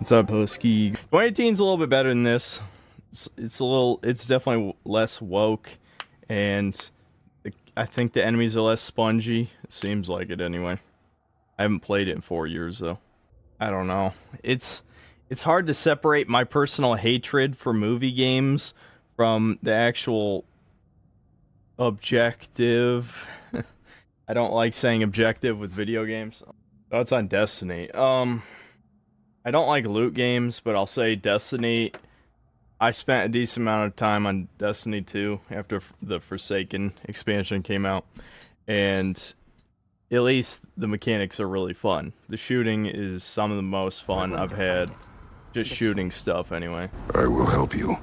What's up, Husky? 2018's a little bit better than this. It's definitely less woke, and I think the enemies are less spongy. It seems like it anyway. I haven't played it in 4 years though. I don't know. It's hard to separate my personal hatred for movie games from the actual objective. I don't like saying objective with video games. Thoughts on Destiny. I don't like loot games, but I'll say Destiny. I spent a decent amount of time on Destiny 2 after the Forsaken expansion came out, and at least the mechanics are really fun. The shooting is some of the most fun I've had, just shooting stuff anyway. I will help you,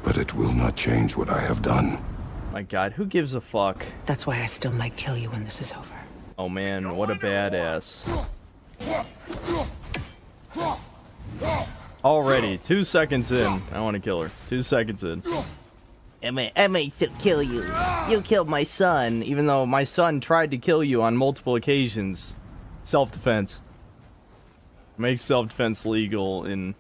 but it will not change what I have done. My god, who gives a fuck? That's why I still might kill you when this is over. Oh man, what a badass. Already, 2 seconds in, I want to kill her. 2 seconds in. I may still kill you. You killed my son, even though my son tried to kill you on multiple occasions. Self-defense. Make self-defense legal in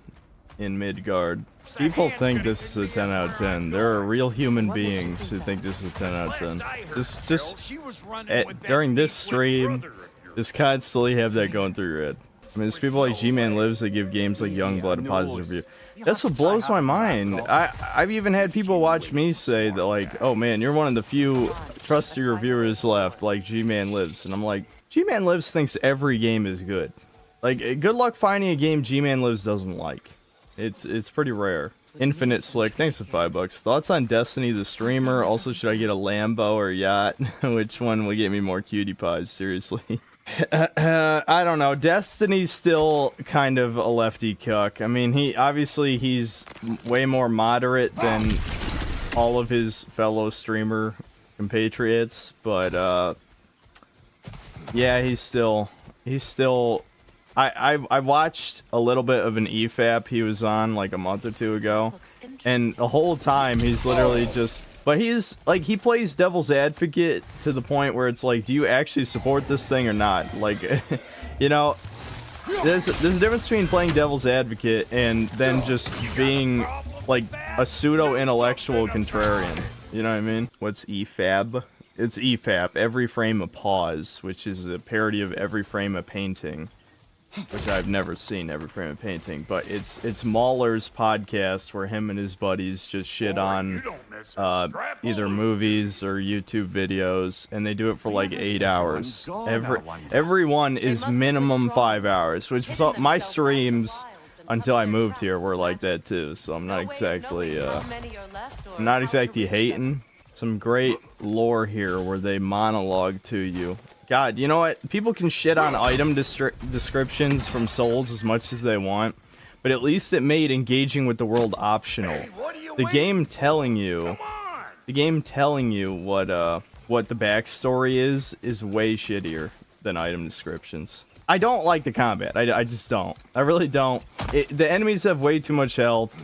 Midgard. People think this is a 10 out of 10. There are real human beings who think this is a 10 out of 10. During this stream, just constantly have that going through your head. I mean, there's people like G-Man Lives that give games like Youngblood a positive review. That's what blows my mind. I've even had people watch me say that, like, oh man, you're one of the few trusty reviewers left, like G-Man Lives. And I'm like, G-Man Lives thinks every game is good. Like, good luck finding a game G-Man Lives doesn't like. It's pretty rare. Infinite Slick, thanks for $5. Thoughts on Destiny the streamer? Also, should I get a Lambo or a yacht? Which one will get me more cutie pies? Seriously. I don't know. Destiny's still kind of a lefty cuck. I mean, he's way more moderate than all of his fellow streamer compatriots, but yeah, he's still. I watched a little bit of an EFAP he was on like a month or two ago, and the whole time he's literally just. But he's like, he plays devil's advocate to the point where it's like, do you actually support this thing or not? Like, you know, there's a difference between playing devil's advocate and then just being like a pseudo-intellectual contrarian. You know what I mean? What's EFAB? It's EFAP, Every Frame a Pause, which is a parody of Every Frame a Painting. Which I've never seen, Every Frame of Painting, but it's Mauler's podcast where him and his buddies just shit on either movies or YouTube videos, and they do it for like 8 hours. Every one is minimum 5 hours, which so my streams until I moved here were like that too. So I'm not exactly hating. Some great lore here where they monologue to you. God, you know what? People can shit on item descriptions from Souls as much as they want, but at least it made engaging with the world optional. The game telling you what the backstory is way shittier than item descriptions. I don't like the combat. I just don't. I really don't. The enemies have way too much health.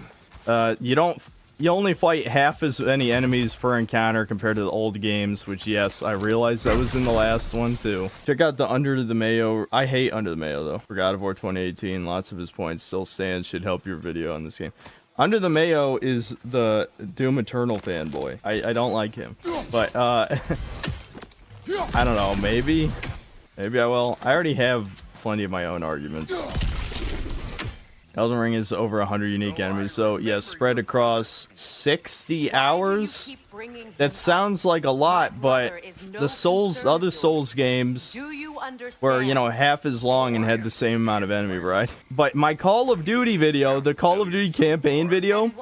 You only fight half as many enemies per encounter compared to the old games, which, yes, I realize that was in the last one, too. Check out the Under the Mayo. I hate Under the Mayo, though. For God of War 2018, lots of his points still stand. Should help your video on this game. Under the Mayo is the Doom Eternal fanboy. I don't like him. But, I don't know. Maybe I will. I already have plenty of my own arguments. Elden Ring is over 100 unique enemies, so yes, spread across 60 hours. That sounds like a lot, but the other Souls games were, you know, half as long and had the same amount of enemy, right? But my Call of Duty video, the Call of Duty campaign video,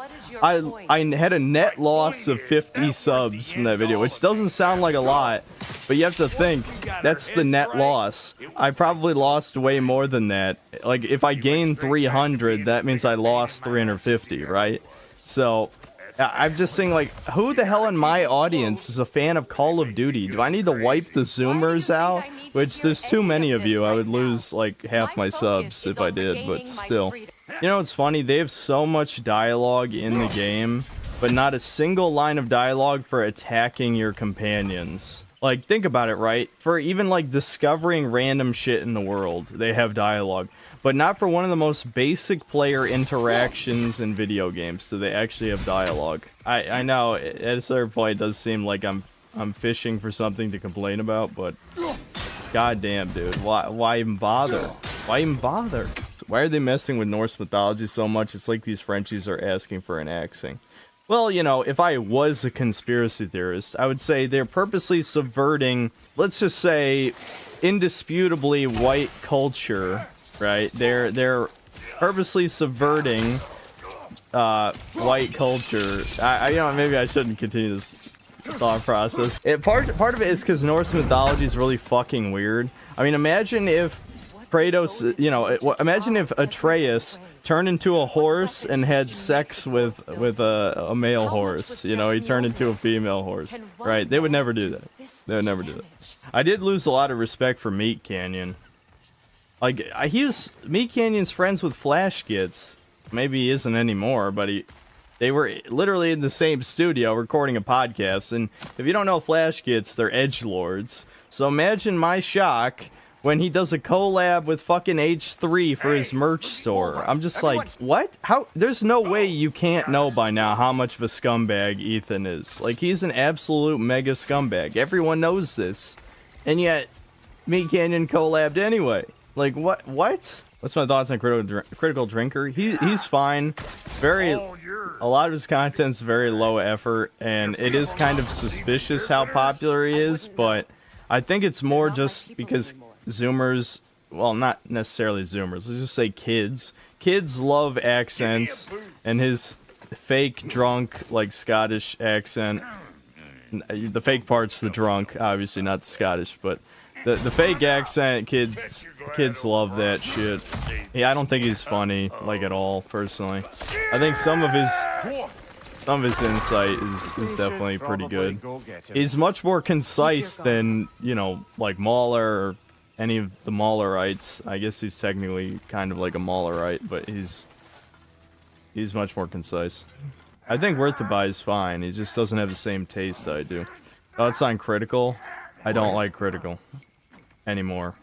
I had a net loss of 50 subs from that video, which doesn't sound like a lot, but you have to think, that's the net loss. I probably lost way more than that. Like, if I gained 300, that means I lost 350, right? So, I'm just saying, like, who the hell in my audience is a fan of Call of Duty? Do I need to wipe the Zoomers out? Which, there's too many of you. I would lose, like, half my subs if I did, but still. You know, it's funny, they have so much dialogue in the game, but not a single line of dialogue for attacking your companions. Like, think about it, right? For even, like, discovering random shit in the world, they have dialogue. but not for one of the most basic player interactions in video games do they actually have dialogue. I know at a certain point it does seem like I'm fishing for something to complain about, but goddamn, dude, why even bother? Why even bother? Why are they messing with Norse mythology so much? It's like these Frenchies are asking for an axing. Well, you know, if I was a conspiracy theorist, I would say they're purposely subverting, let's just say, indisputably white culture, right? They're purposely subverting white culture. You know, maybe I shouldn't continue this thought process. Part of it is because Norse mythology is really fucking weird. I mean, imagine if Kratos, you know, imagine if Atreus turned into a horse and had sex with a male horse. You know, he turned into a female horse, right? They would never do that. They would never do that. I did lose a lot of respect for Meat Canyon. Like, Meat Canyon's friends with Flash Gits. Maybe he isn't anymore, but they were literally in the same studio recording a podcast. And if you don't know Flash Gits, they're edgelords. So imagine my shock when he does a collab with fucking H3 for his merch store. I'm just like, what? How? There's no way you can't know by now how much of a scumbag Ethan is. Like, he's an absolute mega scumbag. Everyone knows this. And yet, Meat Canyon collabed anyway. Like, what? What's my thoughts on Critical Drinker? He's fine. A lot of his content's very low effort, and it is kind of suspicious how popular he is, but I think it's more just because Zoomers, well, not necessarily Zoomers, let's just say kids. Kids love accents, and his fake drunk, like, Scottish accent. The fake part's the drunk, obviously, not the Scottish, but the fake accent, kids love that shit. Yeah, I don't think he's funny, like, at all, personally. I think some of his insight is definitely pretty good. He's much more concise than, you know, like Mauler or any of the Maulerites. I guess he's technically kind of like a Maulerite, but he's much more concise. I think Worth to Buy is fine. He just doesn't have the same taste I do. Thoughts on Critical? I don't like Critical anymore.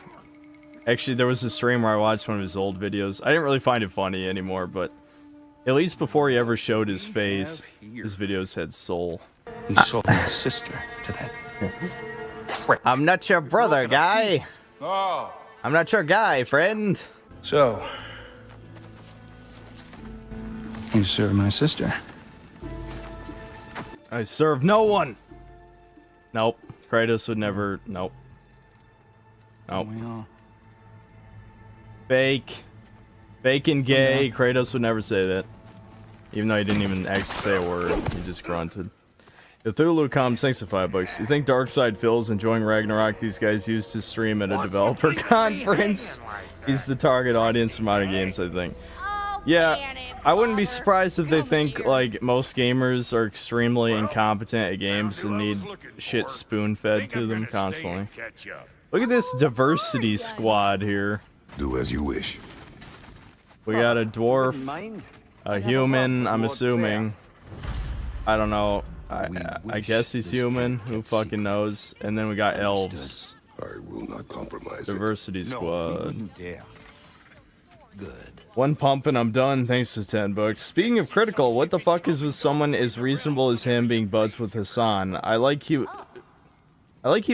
Actually, there was a stream where I watched one of his old videos. I didn't really find it funny anymore, but at least before he ever showed his face, his videos had soul. You sold my sister to that prick. I'm not your brother, guy. Oh. I'm not your guy, friend. So, you serve my sister. I serve no one. Nope. Kratos would never. Nope. Nope. Well, Fake. Fake and gay. Kratos would never say that. Even though he didn't even actually say a word. He just grunted. Cthulhu comes, thanks to $5. You think Darkseid Phil's enjoying Ragnarok? These guys used his stream at a developer conference. He's the target audience for modern games, I think. Yeah, I wouldn't be surprised if they think, like, most gamers are extremely incompetent at games and need shit spoon-fed to them constantly. Look at this diversity squad here. Do as you wish. We got a dwarf, a human, I'm assuming. I don't know. I guess he's human. Who fucking knows? And then we got elves. I will not compromise it. Diversity squad. good. One pump and I'm done, thanks to $10. Speaking of Critical, what the fuck is with someone as reasonable as him being buds with Hassan? I like he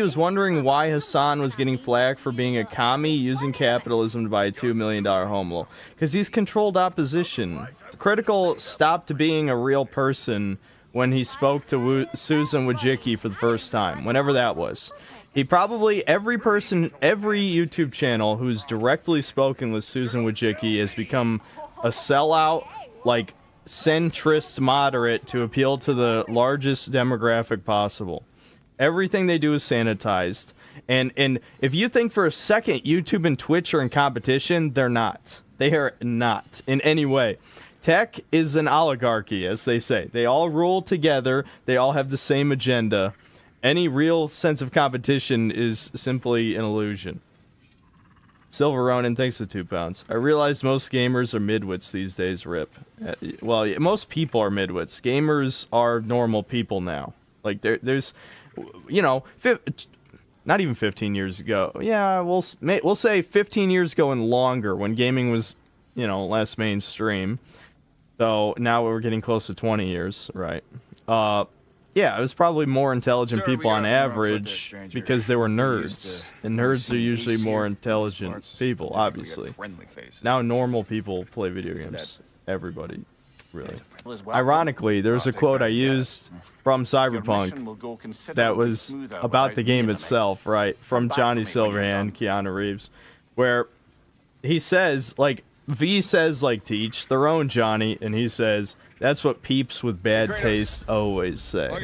was wondering why Hassan was getting flack for being a commie using capitalism to buy a $2 million home loan. Because he's controlled opposition. Critical stopped being a real person when he spoke to Susan Wojcicki for the first time, whenever that was. He probably, every YouTube channel who's directly spoken with Susan Wojcicki has become a sellout, like, centrist moderate to appeal to the largest demographic possible. Everything they do is sanitized. And if you think for a second YouTube and Twitch are in competition, they're not. They are not in any way. Tech is an oligarchy, as they say. They all rule together. They all have the same agenda. Any real sense of competition is simply an illusion. Silver Ronin, thanks to £2. I realize most gamers are midwits these days, rip. Well, most people are midwits. Gamers are normal people now. Like, there's, you know, not even 15 years ago. Yeah, we'll say 15 years ago and longer, when gaming was, you know, less mainstream. So now we're getting close to 20 years, right? Yeah, it was probably more intelligent people on average because they were nerds, and nerds are usually more intelligent people, obviously. Now normal people play video games. Everybody, really. Ironically, there's a quote I used from Cyberpunk that was about the game itself, right? From Johnny Silverhand, Keanu Reeves, where he says, like, V says, like, to each their own, Johnny, and he says, that's what peeps with bad taste always say.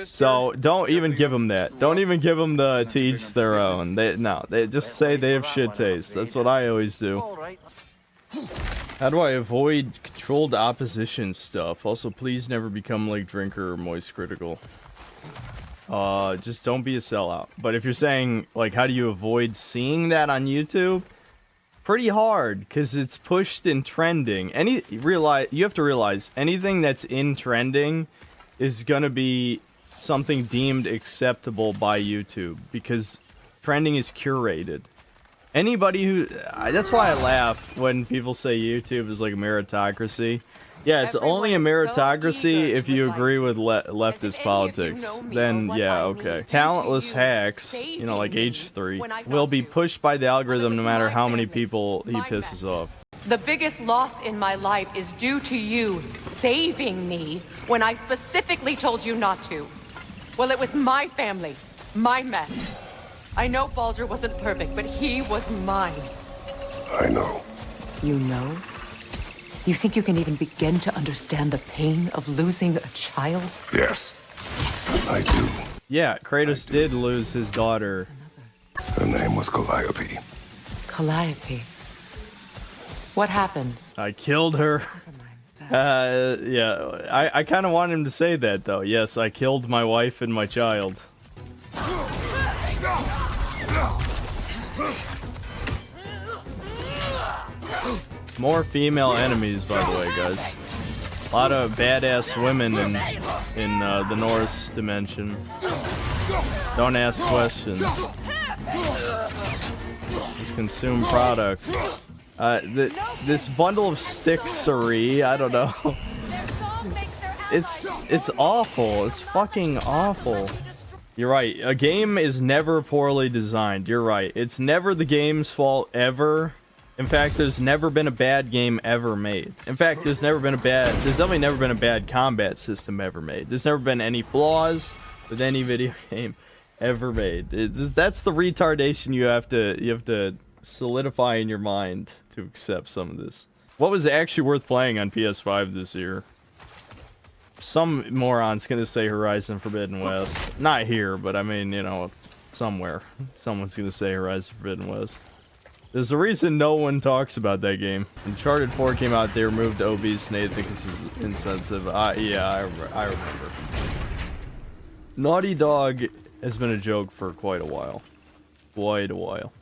So don't even give them that. Don't even give them the to each their own. They just say they have shit taste. That's what I always do. How do I avoid controlled opposition stuff? Also, please never become like Drinker or Moist Critical. Just don't be a sellout. But if you're saying, like, how do you avoid seeing that on YouTube? Pretty hard, because it's pushed in trending. You have to realize, anything that's in trending is gonna be something deemed acceptable by YouTube, because trending is curated. Anybody who... That's why I laugh when people say YouTube is like a meritocracy. Yeah, it's only a meritocracy if you agree with leftist politics. Then, yeah, okay. Talentless hacks, you know, like H3, will be pushed by the algorithm no matter how many people he pisses off. The biggest loss in my life is due to you saving me when I specifically told you not to. Well, it was my family, my mess. I know Baldur wasn't perfect, but he was mine. I know. You know? You think you can even begin to understand the pain of losing a child? Yes, I do. Yeah, Kratos did lose his daughter. Her name was Calliope. Calliope. What happened? I killed her. Yeah, I kind of want him to say that, though. Yes, I killed my wife and my child. More female enemies, by the way, guys. A lot of badass women in the Norse dimension. Don't ask questions. Just consume product. This bundle of stickery, I don't know. It's awful. It's fucking awful. You're right. A game is never poorly designed. You're right. It's never the game's fault ever. In fact, there's never been a bad game ever made. In fact, there's definitely never been a bad combat system ever made. There's never been any flaws with any video game ever made. That's the retardation you have to solidify in your mind to accept some of this. What was actually worth playing on PS5 this year? Some moron's gonna say Horizon Forbidden West. Not here, but I mean, you know, somewhere. Someone's gonna say Horizon Forbidden West. There's a reason no one talks about that game. Uncharted 4 came out, they removed obese Nate because it's insensitive. Yeah, I remember. Naughty Dog has been a joke for quite a while. Quite a while.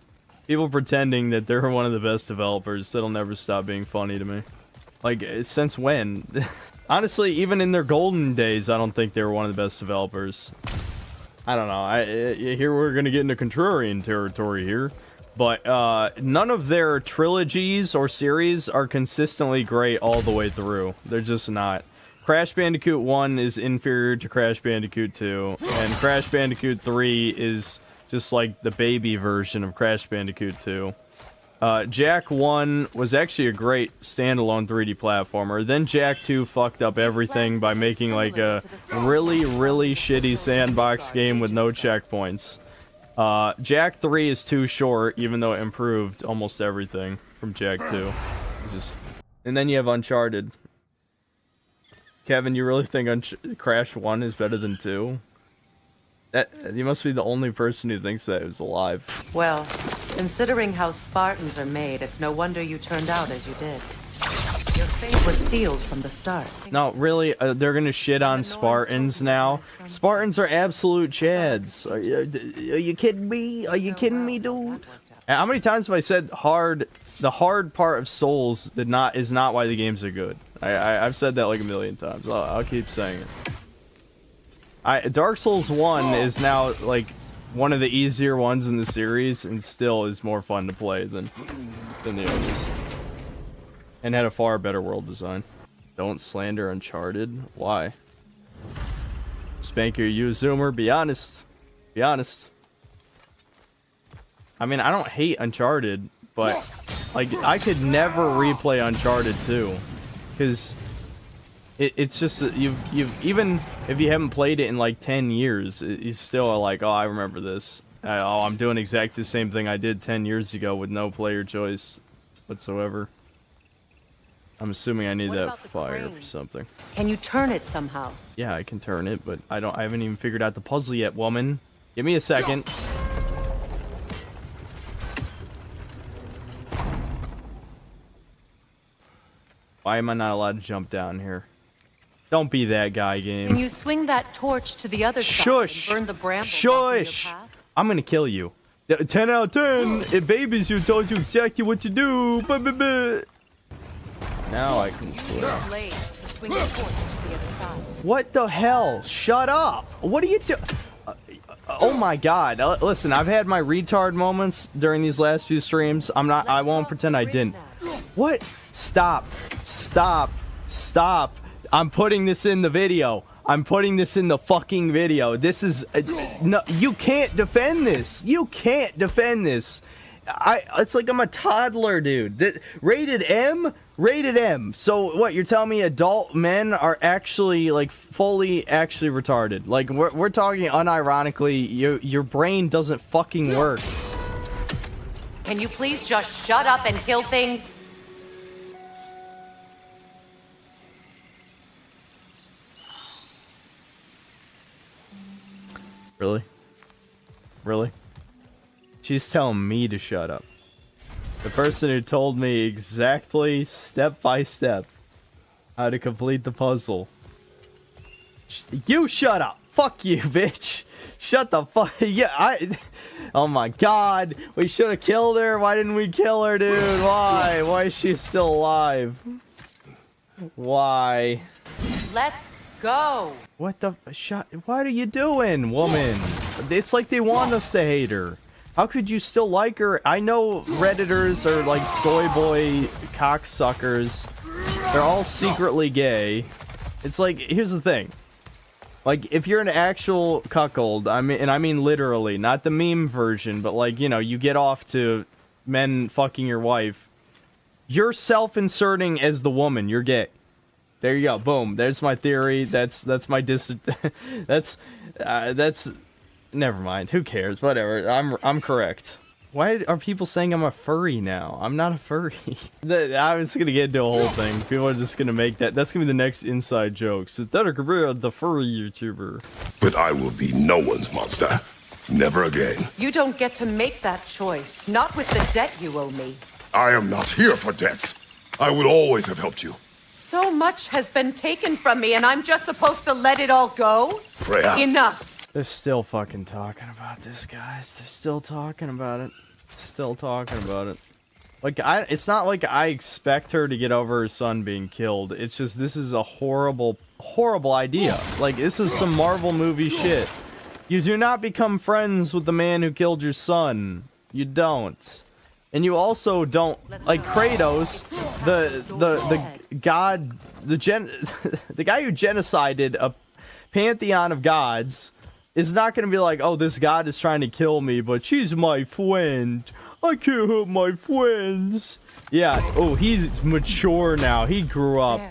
People pretending that they're one of the best developers, that'll never stop being funny to me. Like, since when? Honestly, even in their golden days, I don't think they were one of the best developers. I don't know. Here we're gonna get into contrarian territory here. But none of their trilogies or series are consistently great all the way through. They're just not. Crash Bandicoot 1 is inferior to Crash Bandicoot 2, and Crash Bandicoot 3 is just like the baby version of Crash Bandicoot 2. Jak 1 was actually a great standalone 3D platformer. Then Jak 2 fucked up everything by making like a really, really shitty sandbox game with no checkpoints. Jak 3 is too short, even though it improved almost everything from Jak 2. And then you have Uncharted. Kevin, you really think Crash 1 is better than 2? You must be the only person who thinks that who's alive. Well, considering how Spartans are made, it's no wonder you turned out as you did. Your fate was sealed from the start. No, really, they're gonna shit on Spartans now? Spartans are absolute chads. Are you kidding me? Are you kidding me, dude? How many times have I said the hard part of Souls is not why the games are good? I've said that like a million times. I'll keep saying it. Dark Souls 1 is now like one of the easier ones in the series, and still is more fun to play than the others. And had a far better world design. Don't slander Uncharted. Why? Spanker, you a zoomer? Be honest. Be honest. I mean, I don't hate Uncharted, but like I could never replay Uncharted 2, because it's just that you've even if you haven't played it in like 10 years, you still are like, oh, I remember this. Oh, I'm doing exactly the same thing I did 10 years ago with no player choice whatsoever. I'm assuming I need that fire for something. Can you turn it somehow? Yeah, I can turn it, but I haven't even figured out the puzzle yet, woman. Give me a second. Why am I not allowed to jump down here? Don't be that guy, game. Can you swing that torch to the other Shush! side and burn the bramble Shush! blocking your path? I'm gonna kill you. 10 out of 10. It babies you, told you exactly what to do. Now I can swim. Blade to swing the torch to the other side. What the hell? Shut up! What are you doing? Oh my god. Listen, I've had my retard moments during these last few streams. I won't pretend I didn't. What? Stop. Stop. Stop. I'm putting this in the video. I'm putting this in the fucking video. This is... no, you can't defend this. You can't defend this. It's like I'm a toddler, dude. Rated M? Rated M. So what, you're telling me adult men are actually, like, fully actually retarded? Like, we're talking unironically, your brain doesn't fucking work. Can you please just shut up and kill things? Really? Really? She's telling me to shut up. The person who told me exactly, step by step, how to complete the puzzle. You shut up! Fuck you, bitch! Shut the fuck... Yeah, oh my god! We should have killed her! Why didn't we kill her, dude? Why? Why is she still alive? Why? Let's go! What the... What are you doing, woman? It's like they want us to hate her. How could you still like her? I know Redditors are like soy boy cocksuckers. They're all secretly gay. It's like, here's the thing. Like, if you're an actual cuckold, I mean literally, not the meme version, but like, you know, you get off to men fucking your wife. You're self-inserting as the woman. You're gay. There you go. Boom. There's my theory. That's my that's never mind. Who cares? Whatever. I'm correct. Why are people saying I'm a furry now? I'm not a furry. I was gonna get into a whole thing. People are just gonna make that. That's gonna be the next inside joke. So the furry YouTuber. But I will be no one's monster. Never again. You don't get to make that choice. Not with the debt you owe me. I am not here for debts. I would always have helped you. So much has been taken from me, and I'm just supposed to let it all go? Freya. Enough. They're still fucking talking about this, guys. They're still talking about it. Still talking about it. Like, it's not like I expect her to get over her son being killed. It's just, this is a horrible, horrible idea. Like, this is some Marvel movie shit. You do not become friends with the man who killed your son. You don't. And you also don't, like Kratos, the god, the guy who genocided a pantheon of gods, is not going to be like, oh, this god is trying to kill me, but she's my friend. I can't hurt my friends. Yeah, oh, he's mature now. He grew up.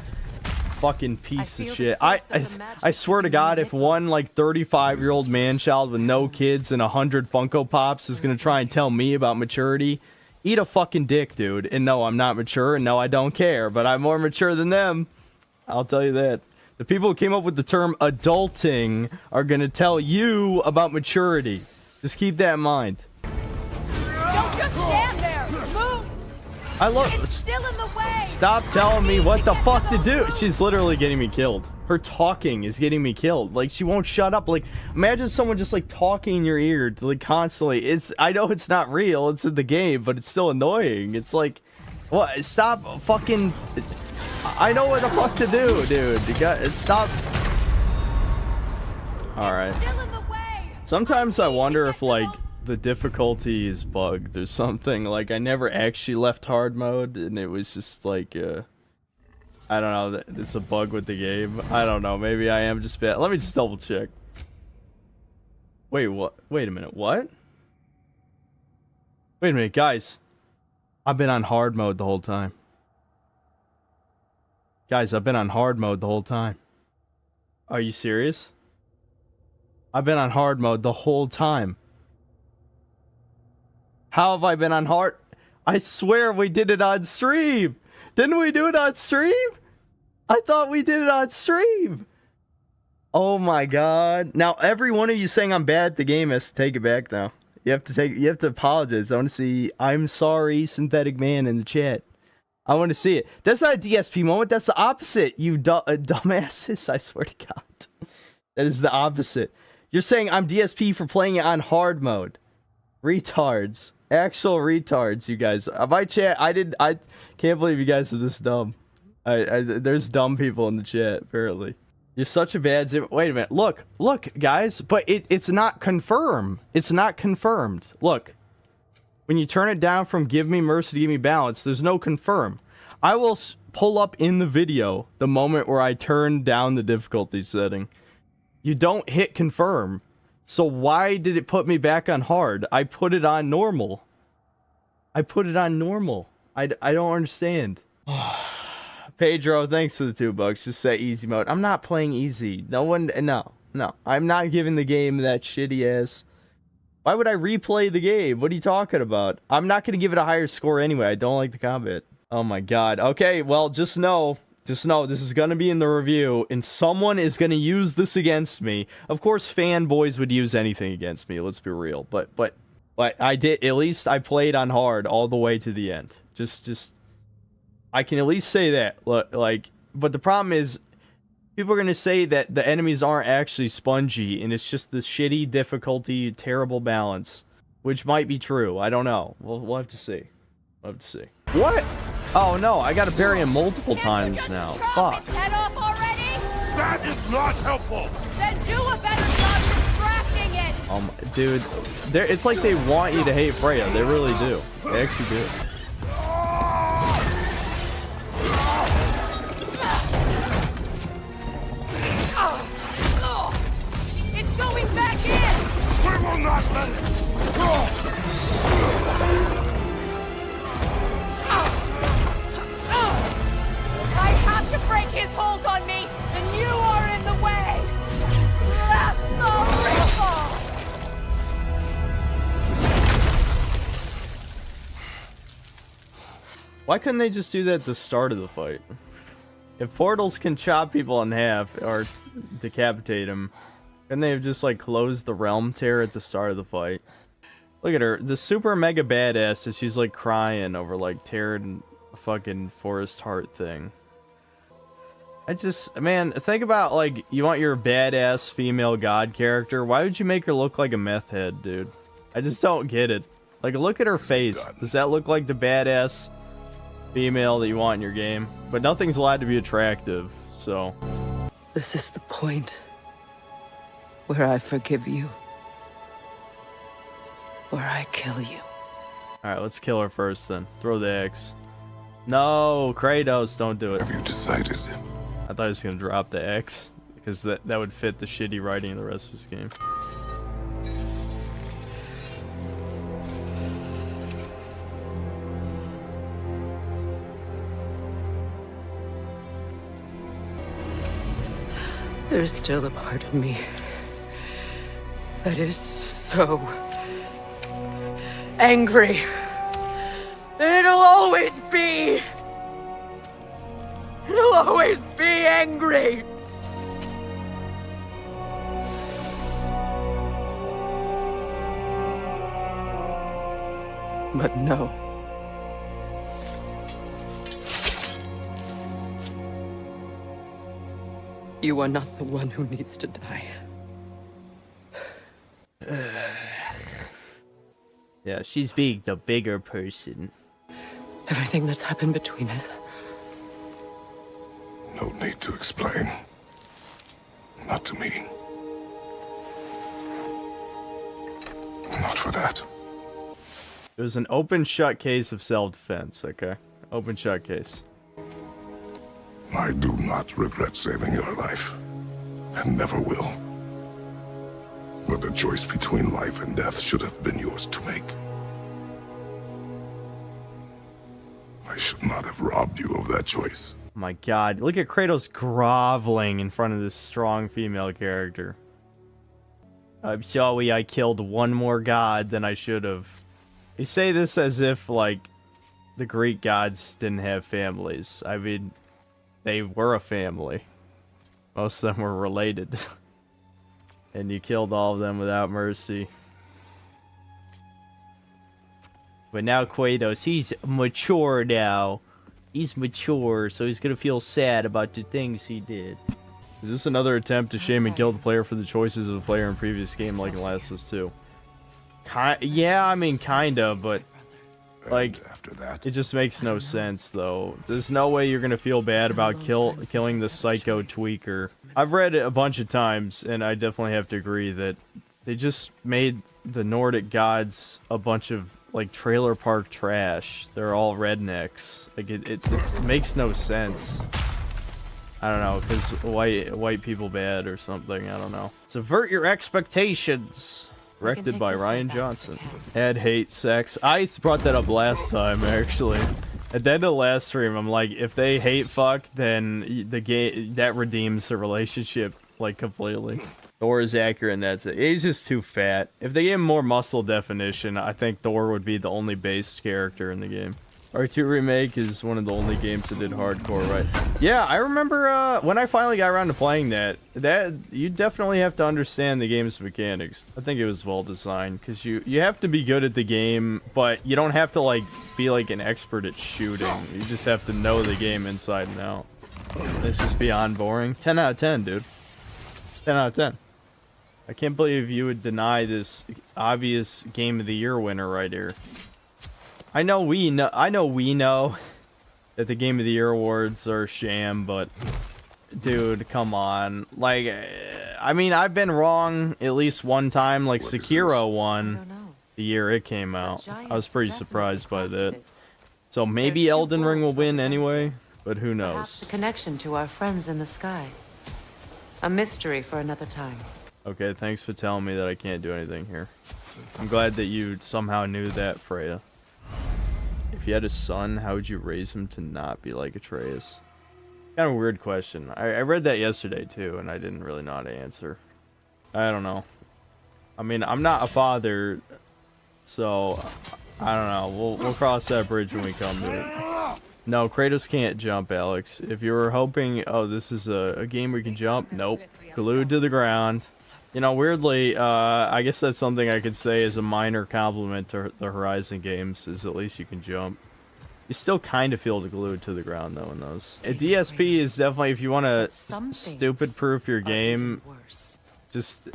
Fucking piece of shit. I swear to God, if one, like, 35-year-old man-child with no kids and 100 Funko Pops is going to try and tell me about maturity, eat a fucking dick, dude. And no, I'm not mature, and no, I don't care, but I'm more mature than them. I'll tell you that. The people who came up with the term adulting are gonna tell you about maturity. Just keep that in mind. Don't just stand there! Move! I love. It's still in the way! Stop telling me what the fuck to do. She's literally getting me killed. Her talking is getting me killed. Like, she won't shut up. Like, imagine someone just like talking in your ear to, like, constantly. I know it's not real. It's in the game, but it's still annoying. It's like, what? Stop fucking. I know what the fuck to do, dude. You got stop. All right. Still in the way. Sometimes I wonder if, like, the difficulty is bugged or something. Like, I never actually left hard mode, and it was just, like, I don't know, it's a bug with the game. I don't know, maybe I am just bad. Let me just double check. Wait, what? Wait a minute, what? Wait a minute, guys. I've been on hard mode the whole time. Guys, I've been on hard mode the whole time. Are you serious? I've been on hard mode the whole time. How have I been on hard? I swear we did it on stream. Didn't we do it on stream? I thought we did it on stream. Oh my god. Now every one of you saying I'm bad at the game has to take it back now. You have to apologize. I want to see I'm sorry synthetic man in the chat. I want to see it. That's not a DSP moment. That's the opposite, you dumbasses. I swear to God. That is the opposite. You're saying I'm DSP for playing it on hard mode. Retards. Actual retards, you guys. My chat, I can't believe you guys are this dumb. There's dumb people in the chat, apparently. You're such a bad zip. Wait a minute. Look, guys. But it's not confirmed. It's not confirmed. Look. When you turn it down from give me mercy to give me balance, there's no confirm. I will pull up in the video the moment where I turn down the difficulty setting. You don't hit confirm. So why did it put me back on hard? I put it on normal. I don't understand. Pedro, thanks for the $2. Just say easy mode. I'm not playing easy. No. I'm not giving the game that shitty ass. Why would I replay the game? What are you talking about? I'm not going to give it a higher score anyway. I don't like the combat. Oh my god. Okay, well, just know this is going to be in the review, and someone is going to use this against me. Of course, fanboys would use anything against me, let's be real. But I did, at least I played on hard all the way to the end. Just I can at least say that. Like, but the problem is, people are going to say that the enemies aren't actually spongy, and it's just the shitty difficulty, terrible balance. Which might be true. I don't know. We'll have to see. What? Oh no, I gotta parry him multiple times now. Fuck. Head off already? That is not helpful! Then do a better job distracting it! Dude, it's like they want you to hate Freya. They really do. They actually do. It's going back in! We will not let it! I have to break his hold on me, and you are in the way! That's the ripple! Why couldn't they just do that at the start of the fight? If portals can chop people in half or decapitate them, couldn't they have just like closed the realm tear at the start of the fight? Look at her, the super mega badass that she's like crying over like tearing a fucking forest heart thing. Man, think about like, you want your badass female god character, why would you make her look like a meth head, dude? I just don't get it. Like, look at her face. Does that look like the badass female that you want in your game? But nothing's allowed to be attractive, so. This is the point where I forgive you. Where I kill you. Alright, let's kill her first then. Throw the axe. No, Kratos, don't do it. Have you decided? I thought he was gonna drop the axe, because that would fit the shitty writing of the rest of this game. There's still a part of me that is so angry. And it'll always be. It'll always be angry. But no. You are not the one who needs to die. Yeah, she's being the bigger person. Everything that's happened between us. No need to explain. Not to me. not for that. It was an open shut case of self-defense, okay? Open shut case. I do not regret saving your life, and never will. But the choice between life and death should have been yours to make. I should not have robbed you of that choice. Oh my god, look at Kratos groveling in front of this strong female character. I'm sorry I killed one more god than I should have. You say this as if, like, the Greek gods didn't have families. I mean, they were a family. Most of them were related. And you killed all of them without mercy. But now Kratos, he's mature now. He's mature, so he's gonna feel sad about the things he did. Is this another attempt to shame and kill the player for the choices of the player in previous game like in Last of Us 2? Yeah, I mean, kinda, but like, And after that, it just makes no sense, though. There's no way you're gonna feel bad about killing the psycho tweaker. I've read it a bunch of times, and I definitely have to agree that they just made the Nordic gods a bunch of, like, trailer park trash. They're all rednecks. Like, it makes no sense. I don't know, because white people bad or something. I don't know. Subvert your expectations. Directed by Ryan Johnson. Ed hates sex. I brought that up last time, actually. At the end of the last stream, I'm like, if they hate fuck, then the game that redeems the relationship, like, completely. Thor is accurate, and that's it. He's just too fat. If they gave him more muscle definition, I think Thor would be the only based character in the game. R2 Remake is one of the only games that did hardcore, right? Yeah, I remember when I finally got around to playing that you definitely have to understand the game's mechanics. I think it was well designed, because you have to be good at the game, but you don't have to, like, be like an expert at shooting. You just have to know the game inside and out. This is beyond boring. 10 out of 10, dude. 10 out of 10. I can't believe you would deny this obvious Game of the Year winner right here. I know we know that the Game of the Year awards are a sham, but dude, come on. Like, I mean, I've been wrong at least one time. Like, Sekiro won the year it came out. I was pretty surprised by that. So maybe Elden Ring will win anyway, but who knows? Perhaps a connection to our friends in the sky. A mystery for another time. Okay, thanks for telling me that I can't do anything here. I'm glad that you somehow knew that, Freya. If you had a son, how would you raise him to not be like Atreus? Kind of a weird question. I read that yesterday too, and I didn't really know how to answer. I don't know. I mean, I'm not a father, so I don't know. We'll cross that bridge when we come to it. No, Kratos can't jump, Alex. If you were hoping, oh, this is a game where you can jump, nope. Glued to the ground. You know, weirdly, I guess that's something I could say is a minor compliment to the Horizon games, is at least you can jump. You still kind of feel glued to the ground, though, in those. A DSP is definitely, if you want to stupid-proof your game, just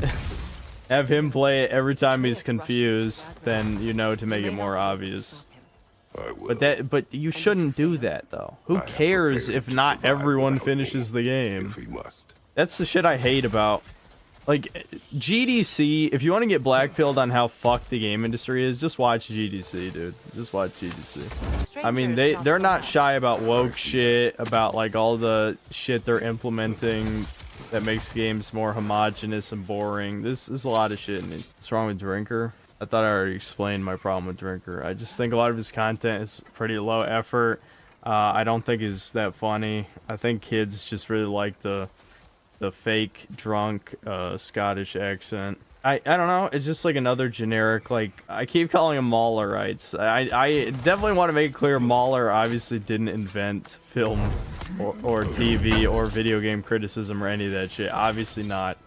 have him play it every time he's confused, then you know to make it more obvious. But you shouldn't do that, though. Who cares if not everyone finishes the game? That's the shit I hate about... Like, GDC, if you want to get blackpilled on how fucked the game industry is, just watch GDC, dude. Just watch GDC. I mean, they're not shy about woke shit, about, like, all the shit they're implementing that makes games more homogenous and boring. There's a lot of shit in it. What's wrong with Drinker? I thought I already explained my problem with Drinker. I just think a lot of his content is pretty low effort. I don't think it's that funny. I think kids just really like the fake drunk Scottish accent. I don't know, it's just like another generic, like, I keep calling them Maulerites. I definitely want to make it clear Mauler obviously didn't invent film or TV or video game criticism or any of that shit. Obviously not.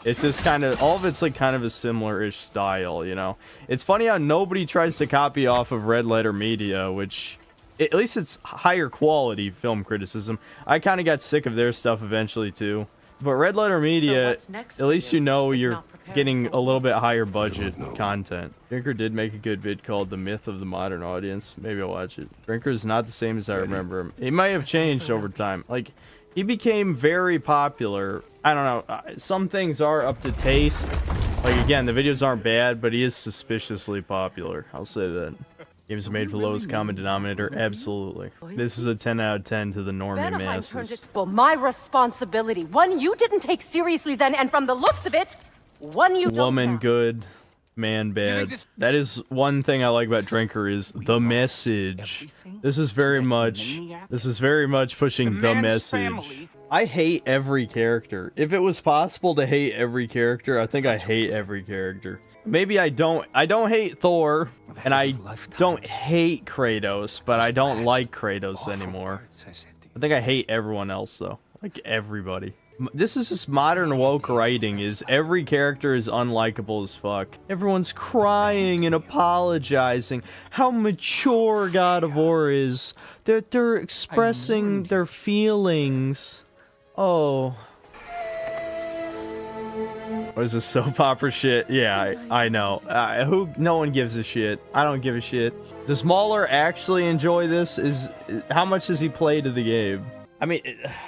It's just kind of, all of it's like kind of a similar-ish style, you know? It's funny how nobody tries to copy off of Red Letter Media, which... At least it's higher quality film criticism. I kind of got sick of their stuff eventually, too. But Red Letter Media, at least you know you're getting a little bit higher budget content. Drinker did make a good vid called The Myth of the Modern Audience. Maybe I'll watch it. Drinker is not the same as I remember him. He might have changed over time. Like, he became very popular. I don't know. Some things are up to taste. Like, again, the videos aren't bad, but he is suspiciously popular. I'll say that. Games are made for lowest common denominator. Absolutely. This is a 10 out of 10 to the normie Vanaheim turned masses. its bull. My responsibility. One you didn't take seriously then, and from the looks of it, one you don't Woman now. good, man bad. That is one thing I like about Drinker is the message. This is very much pushing the message. I hate every character. If it was possible to hate every character, I think I hate every character. Maybe I don't hate Thor, and I don't hate Kratos, but I don't like Kratos anymore. I think I hate everyone else though. Like everybody. This is just modern woke writing, is every character is unlikable as fuck. Everyone's crying and apologizing. How mature God of War is. They're expressing their feelings. Oh. What is this soap opera shit? Yeah, I know. No one gives a shit. I don't give a shit. Does Mauler actually enjoy this? How much does he play to the game? I mean,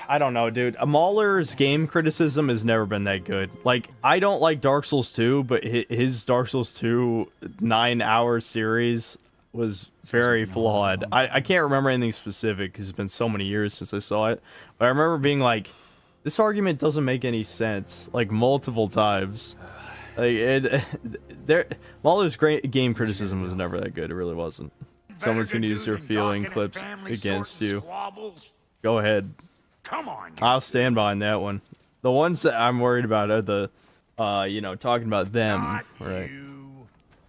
I don't know, dude. Mauler's game criticism has never been that good. Like, I don't like Dark Souls 2, but his Dark Souls 2 9-hour series was very flawed. I can't remember anything specific because it's been so many years since I saw it. But I remember being like, this argument doesn't make any sense, like multiple times. Like Mauler's great game criticism was never that good. It really wasn't. Someone's gonna use their feeling clips against you. Go ahead. Come on. I'll stand behind that one. The ones that I'm worried about are the, talking about them, right?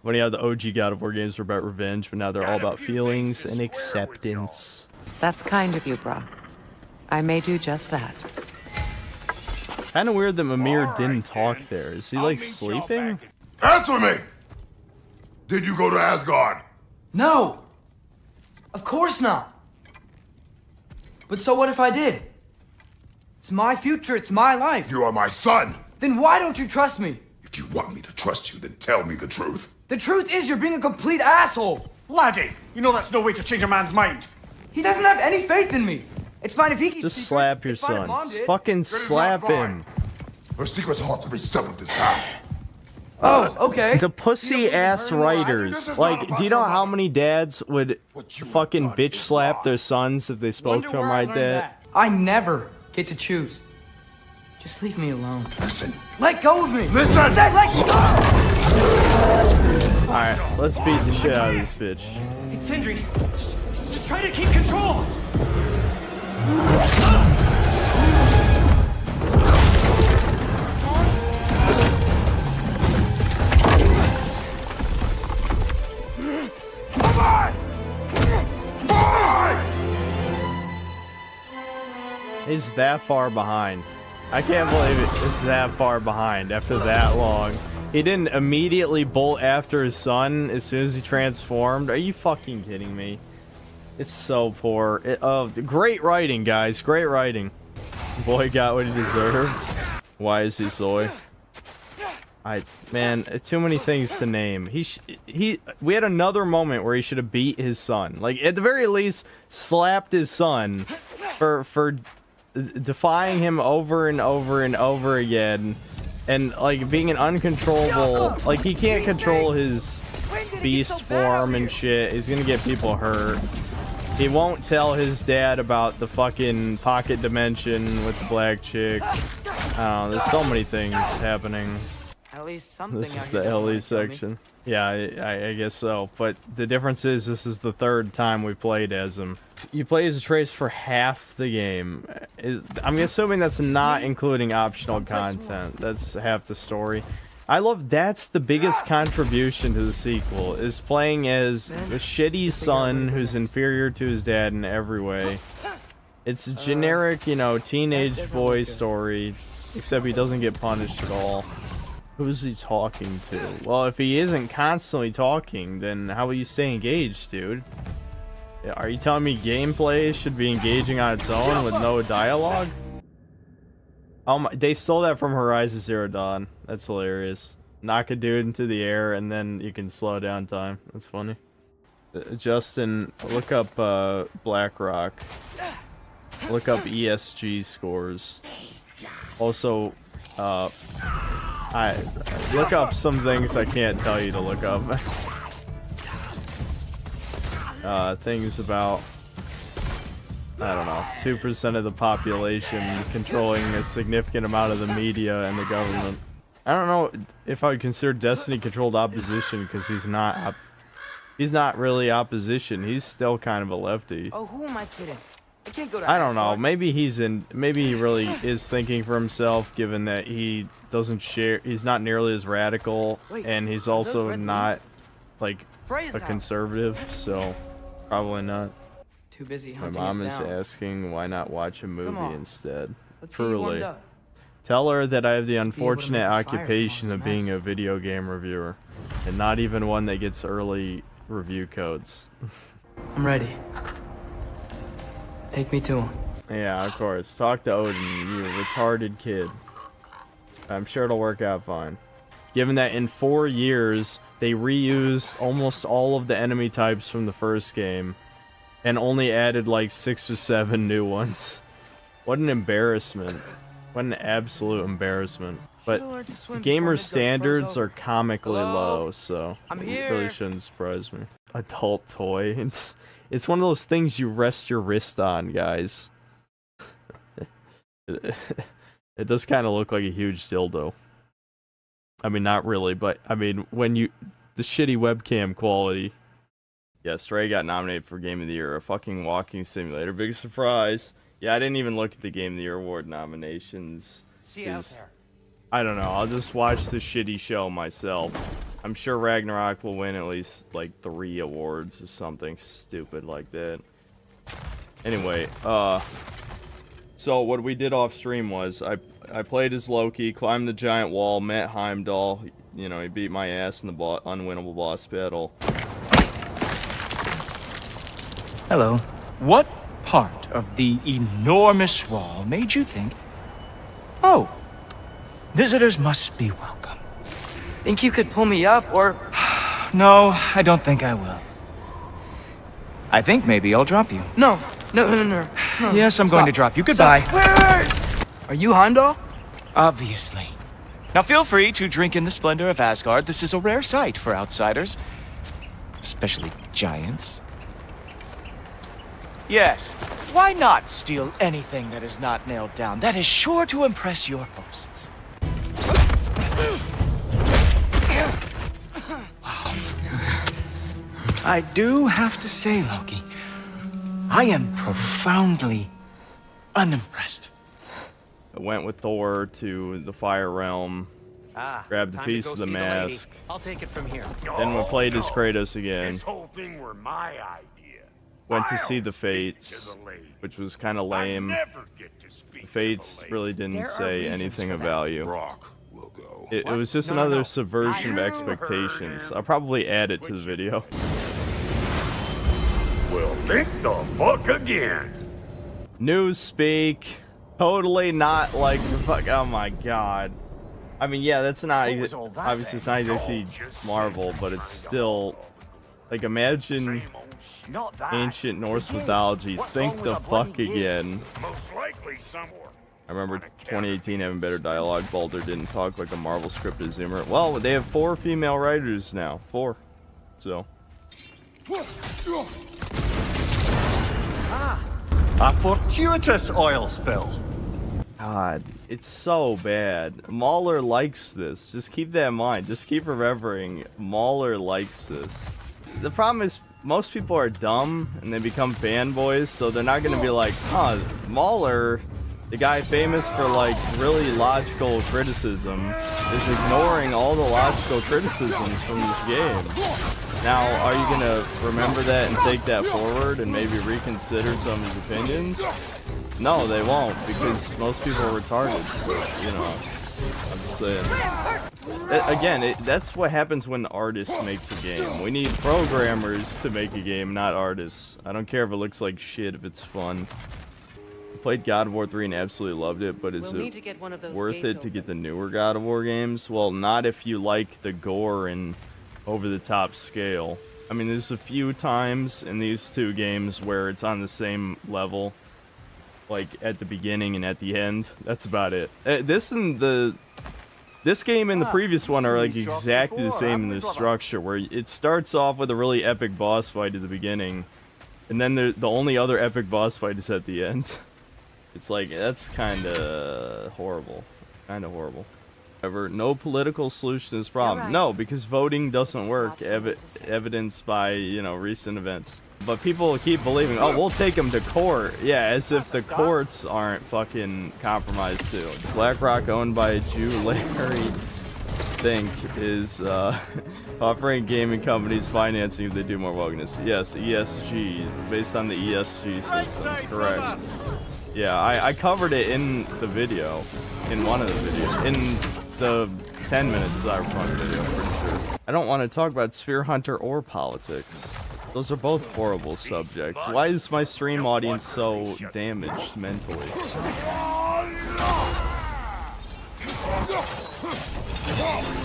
When you have the OG God of War games were about revenge, but now they're all about feelings and acceptance. That's kind of you, brah. I may do just that. Kind of weird that Mimir didn't talk there. Is he like sleeping? Answer me! Did you go to Asgard? No! Of course not! But so what if I did? It's my future, it's my life. You are my son! Then why don't you trust me? If you want me to trust you, then tell me the truth. The truth is you're being a complete asshole! Laddie, you know that's no way to change a man's mind. He doesn't have any faith in me! It's fine if he keeps Just secrets. slap your It's fine if son. Mom did. Fucking slap him. Her secrets haunt every step of this path. Oh, okay. The pussy ass writers. Like, do you know how many dads would fucking bitch slap their sons if they spoke Wonder to them where I like learned that? I never get to choose. Just leave me alone. Listen. Let go of me! Listen! I said let go! Alright, let's beat the shit out of this bitch. It's Sindri. Just try to keep control! He's that far behind. I can't believe it. It's that far behind after that long. He didn't immediately bolt after his son as soon as he transformed. Are you fucking kidding me? It's so poor. Great writing, guys. Great writing. Boy got what he deserved. Why is he soy? Man, too many things to name. We had another moment where he should have beat his son. Like, at the very least, slapped his son for defying him over and over and over again. And, like, being an uncontrollable... Like, he can't control his beast form and shit. He's gonna get people hurt. He won't tell his dad about the fucking pocket dimension with the black chick. I don't know, there's so many things happening. At least something. This is the LE section. Yeah, I guess so. But the difference is this is the third time we played as him. You play as Trace for half the game. I'm assuming that's not including optional content. That's half the story. That's the biggest contribution to the sequel, is playing as a shitty son who's inferior to his dad in every way. It's a generic, teenage boy story, except he doesn't get punished at all. Who's he talking to? Well, if he isn't constantly talking, then how will you stay engaged, dude? Are you telling me gameplay should be engaging on its own with no dialogue? Oh my, they stole that from Horizon Zero Dawn. That's hilarious. Knock a dude into the air and then you can slow down time. That's funny. Justin, look up BlackRock. Look up ESG scores. Also, I look up some things I can't tell you to look up. Things about, I don't know, 2% of the population controlling a significant amount of the media and the government. I don't know if I would consider Destiny controlled opposition, because he's not really opposition. He's still kind of a lefty. Oh, who am I kidding? I can't go to I don't know. Asgard. Maybe he really is thinking for himself, given that he doesn't share. He's not nearly as radical, Wait, and he's are those also red not like Freya's a house. conservative. So probably not. Too busy My hunting mom us is down. asking why not watch a movie on. instead. Let's get you warmed Truly. up. Tell her that I have the able to unfortunate make a fire from occupation all of this being mess. a video game reviewer, and not even one that gets early review codes. I'm ready. Take me to him. Yeah, of course. Talk to Odin, you retarded kid. I'm sure it'll work out fine. Given that in 4 years, they reused almost all of the enemy types from the first game, and only added like 6 or 7 new ones. What an embarrassment. What an absolute embarrassment. But Should've learned to swim before gamer Midgard froze standards over. are comically Hello? low, so I'm it here. really shouldn't surprise me. Adult toy. It's one of those things you rest your wrist on, guys. It does kind of look like a huge dildo. I mean, not really, but I mean, the shitty webcam quality. Yeah, Stray got nominated for Game of the Year, a fucking walking simulator. Big surprise. Yeah, I didn't even look at the Game of the Year award nominations. See you out 'cause there. I don't know, I'll just watch the shitty show myself. I'm sure Ragnarok will win at least like 3 awards or something stupid like that. Anyway, so what we did off stream was I played as Loki, climbed the giant wall, met Heimdall. You know, he beat my ass in the unwinnable boss battle. Hello. What part of the enormous wall made you think, oh, visitors must be welcome? Think you could pull me up, or No, I don't think I will. I think maybe I'll drop you. no? No. Yes, I'm going to drop you. Goodbye. Wait! Are you Heimdall? Obviously. Now feel free to drink in the splendor of Asgard. This is a rare sight for outsiders, especially giants. Yes, why not steal anything that is not nailed down? That is sure to impress your hosts. I do have to say, Loki, I am profoundly unimpressed. I went with Thor to the Fire Realm, grabbed a time piece to of go the see lady. mask, I'll take it from here. then we played as Kratos again, This whole thing were my idea. went to I'll see the speak Fates, to the lady. which was kind of I lame. never get to speak The to Fates the lady. really didn't say anything of value. Brock will go. It was just No, no, another no. subversion of You expectations. heard him. I'll probably add it to the video. Well, think the fuck again. Newspeak. Totally not like the fuck. Oh my god. I mean, yeah, that's not. What was all that Obviously, it's then? not exactly Just Marvel, but it's still. Like, imagine Same old shit. Not that. ancient Norse mythology. Think the fuck again. Most likely somewhere. I remember 2018 having better dialogue. Baldur didn't talk like a Marvel scripted Zoomer. Well, they have 4 female writers now. 4. So. A fortuitous oil spill. God, it's so bad. Mauler likes this. Just keep that in mind. Just keep remembering, Mauler likes this. The problem is, most people are dumb, and they become fanboys, so they're not gonna be like, huh, Mauler, the guy famous for, like, really logical criticism, is ignoring all the logical criticisms from this game. Now, are you gonna remember that and take that forward and maybe reconsider some of his opinions? No, they won't, because most people are retarded. You know, I'm just saying. Again, that's what happens when an artist makes a game. We need programmers to make a game, not artists. I don't care if it looks like shit, if it's fun. I played God of War 3 and absolutely loved it, but is We'll need to it get one of those worth gates it to open. get the newer God of War games? Well, not if you like the gore and over-the-top scale. I mean, there's a few times in these 2 games where it's on the same level, like at the beginning and at the end. That's about it. This and the This game and the previous one are like exactly the same in the structure, where it starts off with a really epic boss fight at the beginning, and then the only other epic boss fight is at the end. It's like, that's kind of horrible. Kind of horrible. However, no political solution to this problem. Right. No, because voting doesn't work, evidenced by, you know, recent events. But people keep believing, oh, we'll take them to court. Yeah, as if the courts aren't fucking compromised too. It's BlackRock, owned by Jew Larry Fink, is offering gaming companies financing if they do more wokeness. Yes, ESG, based on the ESG system. Correct. Yeah, I covered it in the video, in one of the videos, in the 10 minutes Cyberpunk video, I'm pretty sure. I don't want to talk about Sphere Hunter or politics. Those are both horrible subjects. Why is my stream audience so damaged mentally?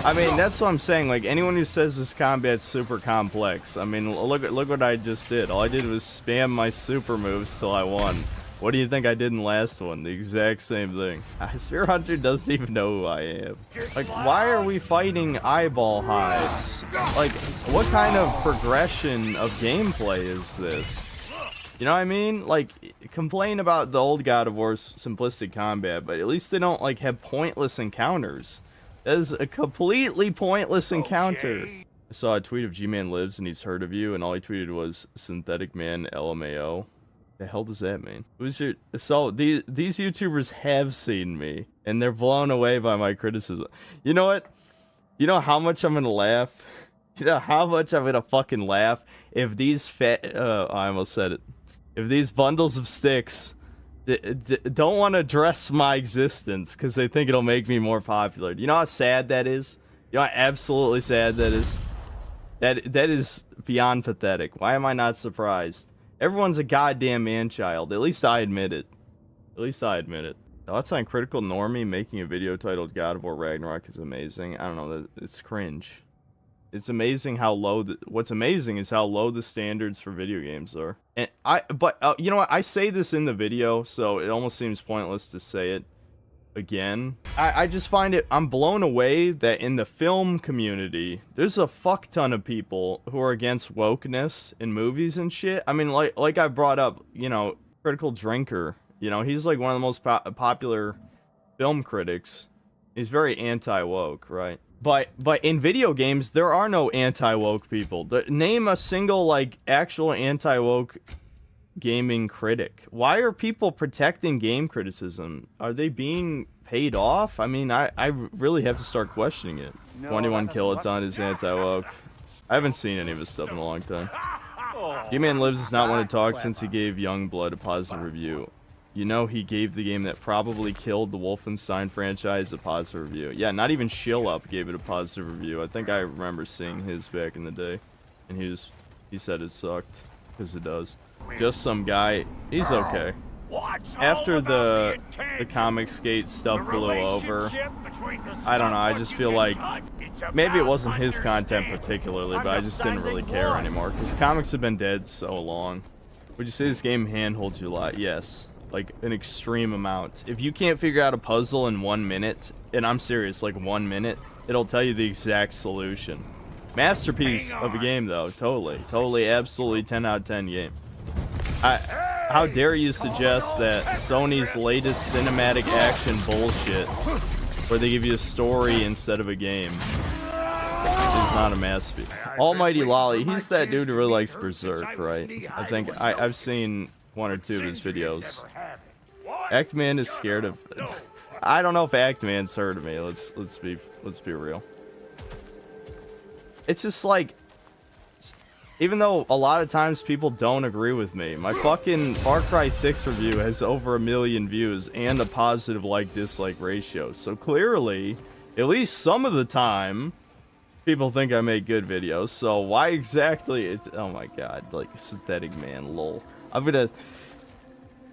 I mean, that's what I'm saying. Like, anyone who says this combat's super complex, I mean, look what I just did. All I did was spam my super moves till I won. What do you think I did in the last one? The exact same thing. Sphere Hunter doesn't even know who I am. Like, why are we fighting eyeball hives? Like, what kind of progression of gameplay is this? You know what I mean? Like, complain about the old God of War's simplistic combat, but at least they don't, like, have pointless encounters. That is a completely pointless encounter. I saw a tweet of G-Man lives and he's heard of you, and all he tweeted was synthetic man LMAO. The hell does that mean? Who's your... So, these YouTubers have seen me, and they're blown away by my criticism. You know what? You know how much I'm gonna laugh? You know how much I'm gonna fucking laugh if these I almost said it. If these bundles of sticks don't want to address my existence because they think it'll make me more popular. You know how sad that is? You know how absolutely sad that is? That is beyond pathetic. Why am I not surprised? Everyone's a goddamn man-child. At least I admit it. At least I admit it. Thoughts on Critical Normie making a video titled God of War Ragnarok is amazing. I don't know, it's cringe. It's amazing how low what's amazing is how low the standards for video games are. And you know what? I say this in the video, so it almost seems pointless to say it again. I just find it, I'm blown away that in the film community, there's a fuck ton of people who are against wokeness in movies and shit. I mean, like I brought up, you know, Critical Drinker, you know, he's like one of the most popular film critics. He's very anti-woke, right? But in video games, there are no anti-woke people. Name a single, like, actual anti-woke gaming critic. Why are people protecting game criticism? Are they being paid off? I mean, I really have to start questioning it. 21 Kiloton is anti-woke. I haven't seen any of his stuff in a long time. G-Man Lives has not wanted to talk since he gave Youngblood a positive review. You know, he gave the game that probably killed the Wolfenstein franchise a positive review. Yeah, not even Shill Up gave it a positive review. I think I remember seeing his back in the day. And he said it sucked. Because it does. Just some guy. He's okay. After the Comicsgate stuff blew over, I don't know, I just feel like maybe it wasn't his content particularly, but I just didn't really care anymore. Because comics have been dead so long. Would you say this game handholds you a lot? Yes. Like, an extreme amount. If you can't figure out a puzzle in 1 minute, and I'm serious, like 1 minute, it'll tell you the exact solution. Masterpiece of a game, though. Totally, absolutely 10 out of 10 game. How dare you suggest that Sony's latest cinematic action bullshit, where they give you a story instead of a game, is not a masterpiece. Almighty Lolly, he's that dude who really likes Berserk, right? I think I've seen 1 or 2 of his videos. Actman is scared of... I don't know if Actman's heard of me. Let's be real. It's just like, even though a lot of times people don't agree with me, my fucking Far Cry 6 review has over 1 million views and a positive like-dislike ratio. So clearly, at least some of the time, people think I make good videos. So why exactly? Oh my god, like synthetic man, lol. I'm gonna.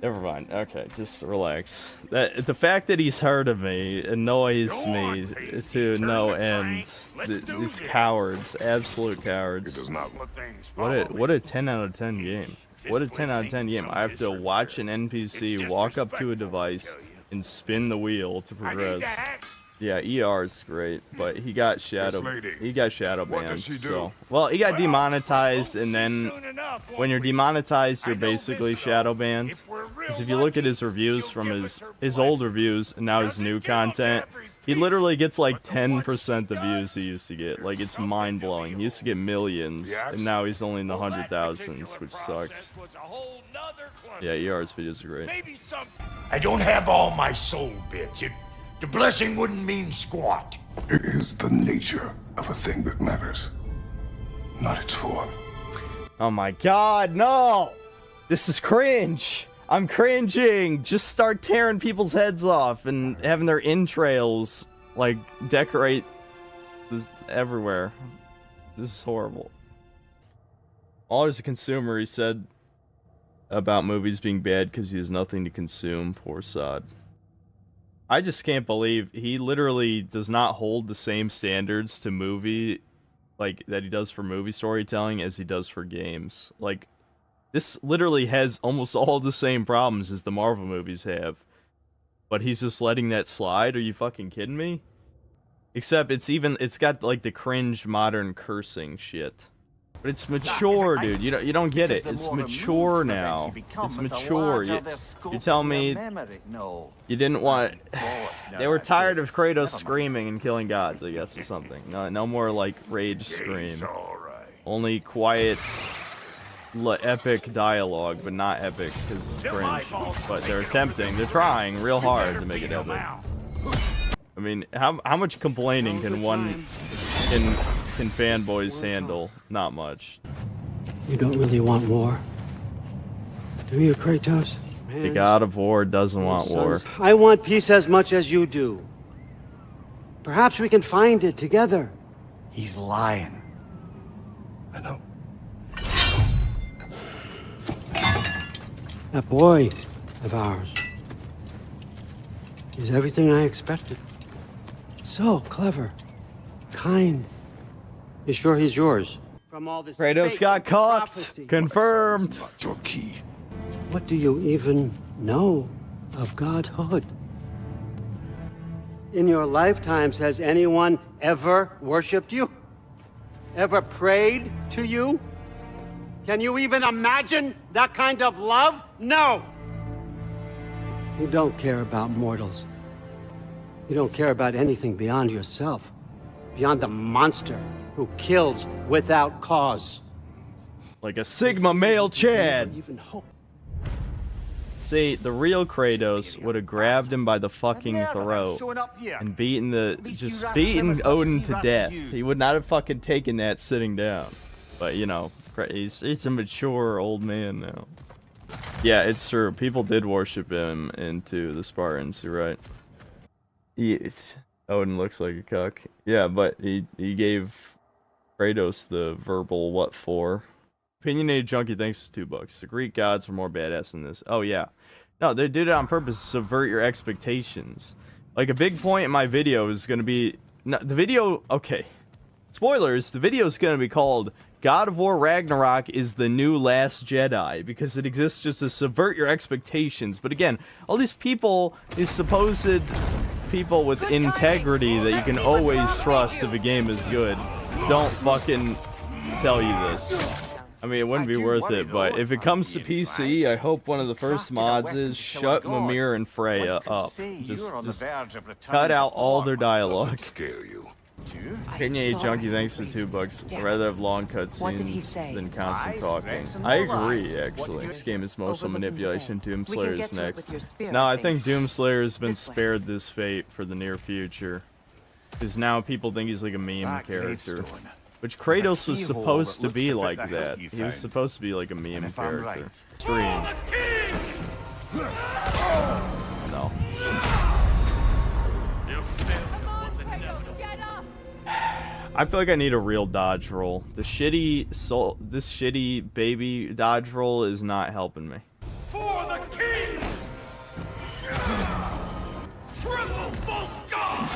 Never mind. Okay, just relax. The fact that he's heard of me annoys me to no end. These cowards, absolute cowards. What a 10 out of 10 game. What a 10 out of 10 game. I have to watch an NPC walk up to a device and spin the wheel to progress. Yeah, ER is great, but he got shadow lady, shadow what banned. does he do? So, well, he got demonetized, and then Soon enough, when you're won't we? demonetized, you're I know basically this, though. shadow banned. If we're real Because if you look at his lucky, reviews she'll from give his us her his old blessing. reviews and now his Doesn't new give up content, every he piece, literally gets like but the ones 10% the he views does, he used to get. there's Like, it's something mind to blowing. He behold. used to get millions, Yes? and now he's only in the Well, that 100,000s, particular which process sucks. was a whole nother cluster. Yeah, ER's videos are great. Maybe some. I don't have all my soul bits. The blessing wouldn't mean squat. It is the nature of a thing that matters, not its form. Oh my god, no! This is cringe! I'm cringing! Just start tearing people's heads off and having their entrails, like, decorate this everywhere. This is horrible. All as a consumer, he said about movies being bad because he has nothing to consume. Poor sod. I just can't believe he literally does not hold the same standards to movie, like, that he does for movie storytelling as he does for games. Like, this literally has almost all the same problems as the Marvel movies have. But he's just letting that slide? Are you fucking kidding me? Except it's got, like, the cringe modern cursing shit. But it's mature, dude. You don't get it. It's mature now. It's mature. You tell me you didn't want... They were tired of Kratos screaming and killing gods, I guess, or something. No more, like, rage scream. Only quiet, epic dialogue, but not epic because it's cringe. But they're attempting. They're trying real hard to make it epic. I mean, how much complaining can fanboys handle? Not much. You don't really want war, do you, Kratos? The God of War doesn't want war. I want peace as much as you do. Perhaps we can find it together. He's lying. I know. That boy of ours is everything I expected. So clever, kind. You sure he's yours? From all this Kratos fake got caught. prophecy. Confirmed. Not your key. What do you even know of godhood? In your lifetimes, has anyone ever worshipped you? Ever prayed to you? Can you even imagine that kind of love? No! You don't care about mortals. You don't care about anything beyond yourself, beyond the monster who kills without cause. Like a Sigma male Chad. Never even hope. See, the real Kratos would have grabbed him by the fucking throat and beaten Odin to death. He would not have fucking taken that sitting down. But, you know, he's a mature old man now. Yeah, it's true. People did worship him into the Spartans, you're right. Odin looks like a cuck. Yeah, but he gave Kratos the verbal what for. Opinionated Junkie, thanks to $2. The Greek gods were more badass than this. Oh, yeah. No, they did it on purpose to subvert your expectations. Like, a big point in my video is going to be... No, the video... Okay. Spoilers, the video is going to be called God of War Ragnarok is the new Last Jedi, because it exists just to subvert your expectations. But again, all these people, these supposed people with integrity that you can always trust if a game is good, don't fucking tell you this. I mean, it wouldn't be worth it, but if it comes to PC, I hope one of the first mods is shut Mimir and Freya up. Just cut out all their dialogue. Scare you. Opinionated Junkie, thanks to $2. I'd rather have long cutscenes than constant talking. I agree, actually. This game is mostly manipulation. Doomslayer is next. No, I think Doomslayer has been spared this fate for the near future. Because now people think he's like a meme character. Which Kratos was supposed to be like that. He was supposed to be like a meme character. Stream. No. I feel like I need a real dodge roll. This shitty baby dodge roll is not helping me. For the king! Tremble, false god!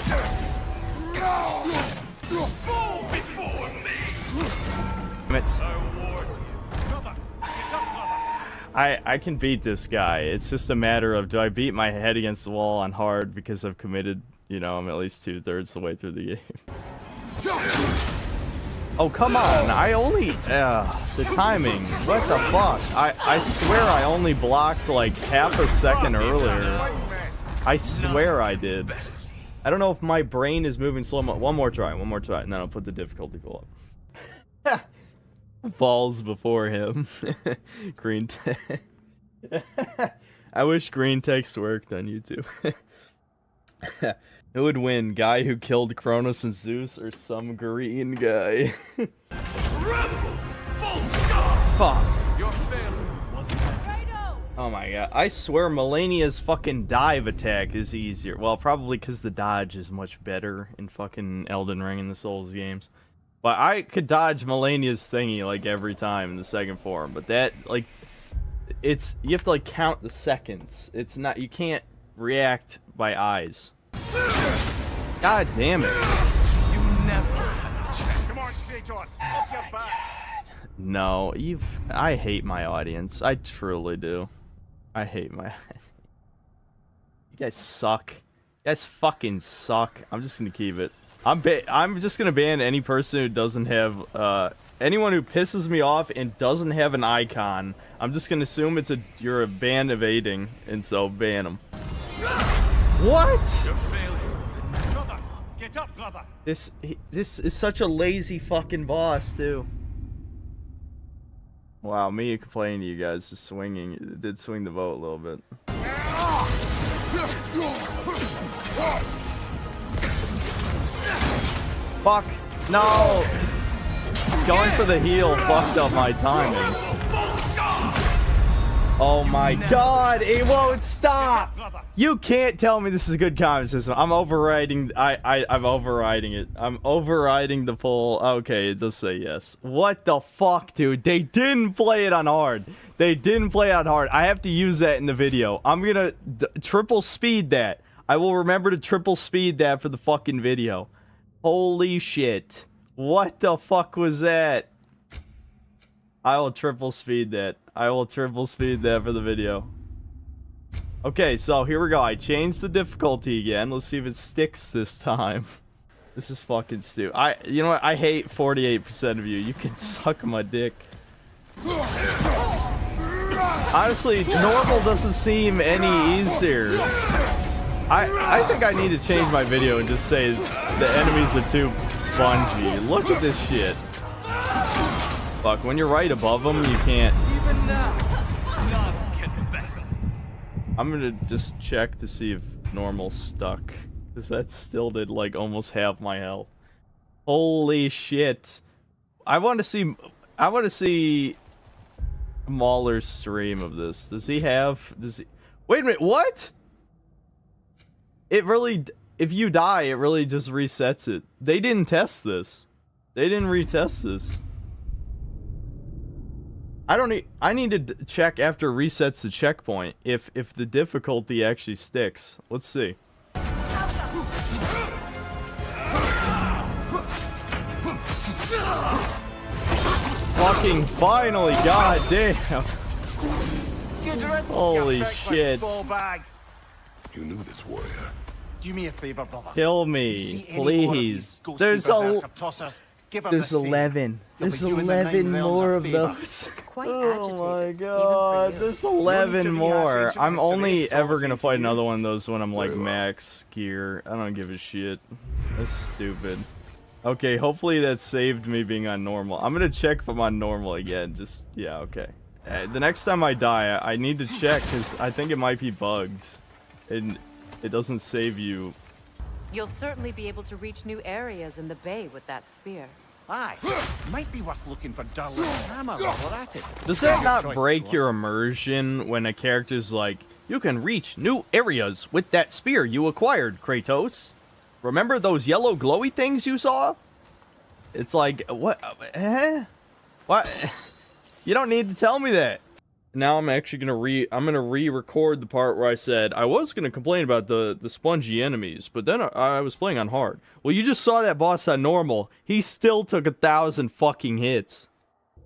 Fall before me! Damn it. I warn you. Brother, get up, brother! I can beat this guy. It's just a matter of, do I beat my head against the wall on hard because I've committed you know, I'm at least 2/3 the way through the game. Oh, come on. I only... the timing. What the fuck? I swear I only blocked like half a second earlier. I swear I did. I don't know if my brain is moving slow. One more try, and then I'll put the difficulty goal up. Falls before him. Green text. I wish green text worked on YouTube. Who would win? Guy who killed Kronos and Zeus, or some green guy? Fuck. Oh my god. I swear Melania's fucking dive attack is easier. Well, probably because the dodge is much better in fucking Elden Ring and the Souls games. But I could dodge Melania's thingy like every time in the second form. But that, like, it's, you have to like count the seconds. It's not, you can't react by eyes. God damn it. You never. Come on, Kratos. Off your back. No, I hate my audience. I truly do. I hate my... You guys suck. You guys fucking suck. I'm just gonna keep it. I'm just gonna ban any person who doesn't have, anyone who pisses me off and doesn't have an icon. I'm just gonna assume you're a ban evading, and so ban them. What? You're failing. Brother, get up, brother. This is such a lazy fucking boss, too. Wow, me complaining to you guys is swinging. It did swing the vote a little bit. Fuck! No! Going for the heal fucked up my timing. Oh my god, it won't stop! You can't tell me this is a good comment system. I'm overriding, I'm overriding it. I'm overriding the poll. Okay, it does say yes. What the fuck, dude? They didn't play it on hard. They didn't play it on hard. I have to use that in the video. I'm gonna triple speed that. I will remember to triple speed that for the fucking video. Holy shit. What the fuck was that? I will triple speed that. I will triple speed that for the video. Okay, so here we go. I changed the difficulty again. Let's see if it sticks this time. This is fucking stupid. You know what? I hate 48% of you. You can suck my dick. Honestly, normal doesn't seem any easier. I think I need to change my video and just say the enemies are too spongy. Look at this shit. Fuck, when you're right above them, you can't. Even now, none can best. I'm gonna just check to see if normal stuck, because that still did like almost half my health. Holy shit! I want to see Mauler's stream of this. Does he? Wait a minute, what? It really, if you die, it really just resets it. They didn't test this. They didn't retest this. I need to check after it resets the checkpoint if the difficulty actually sticks. Let's see. Fucking finally, god damn. Holy shit. You knew this warrior. Do me a favor, brother. Kill me, please. There's 11. There's 11 more of those. Quite Oh my god, there's 11 more. I'm only ever gonna fight another one of those when I'm like max gear. I don't give a shit. That's stupid. Okay, hopefully that saved me being on normal. I'm gonna check if I'm on normal again. Just, yeah, okay. The next time I die, I need to check because I think it might be bugged. And it doesn't save you. You'll certainly be able to reach new areas in the bay with that spear. Aye, might be worth looking for Durlin's hammer while we're at it. Does that not break your immersion when a character's like, you can reach new areas with that spear you acquired, Kratos? Remember those yellow glowy things you saw? It's like, what? What? You don't need to tell me that. Now I'm actually gonna re-record the part where I said I was gonna complain about the spongy enemies, but then I was playing on hard. Well, you just saw that boss on normal. He still took 1,000 fucking hits.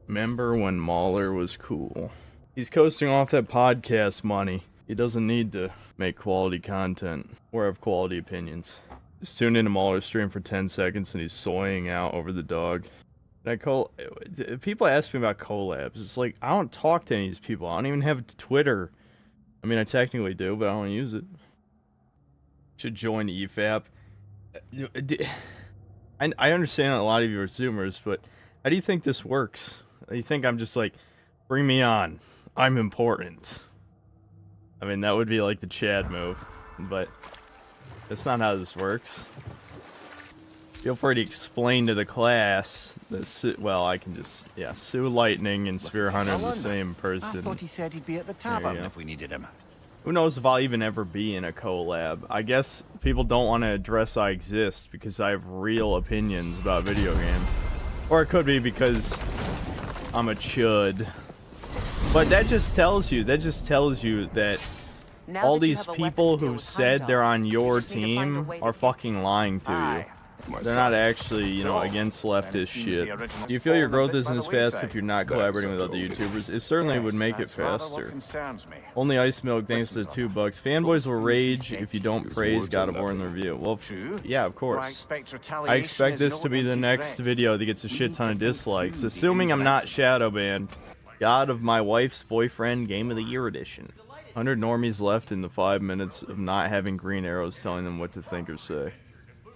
Remember when Mauler was cool? He's coasting off that podcast money. He doesn't need to make quality content. or have quality opinions. Just tune into Mauler's stream for 10 seconds and he's soying out over the dog. People ask me about collabs. It's like, I don't talk to any of these people. I don't even have Twitter. I mean, I technically do, but I don't use it. Should join EFAP. I understand a lot of you are Zoomers, but how do you think this works? You think I'm just like, bring me on. I'm important. I mean, that would be like the Chad move, but that's not how this works. Feel free to explain to the class that, well, I can just, yeah, Sue Lightning and Spear Hunter are the same person. I thought he said he'd be at the tavern if we needed him. Who knows if I'll even ever be in a collab. I guess people don't want to address I exist because I have real opinions about video games. Or it could be because I'm a chud. But that just tells you that all these people who said they're on your team are fucking lying to you. They're not actually, you know, against leftist shit. Do you feel your growth isn't as fast if you're not collaborating with other YouTubers? It certainly would make it faster. Only Ice Milk thanks to $2. Fanboys will rage if you don't praise God of War in the review. Well, yeah, of course. I expect this to be the next video that gets a shit ton of dislikes, assuming I'm not shadow banned. God of my wife's boyfriend Game of the Year edition. 100 normies left in the 5 minutes of not having green arrows telling them what to think or say.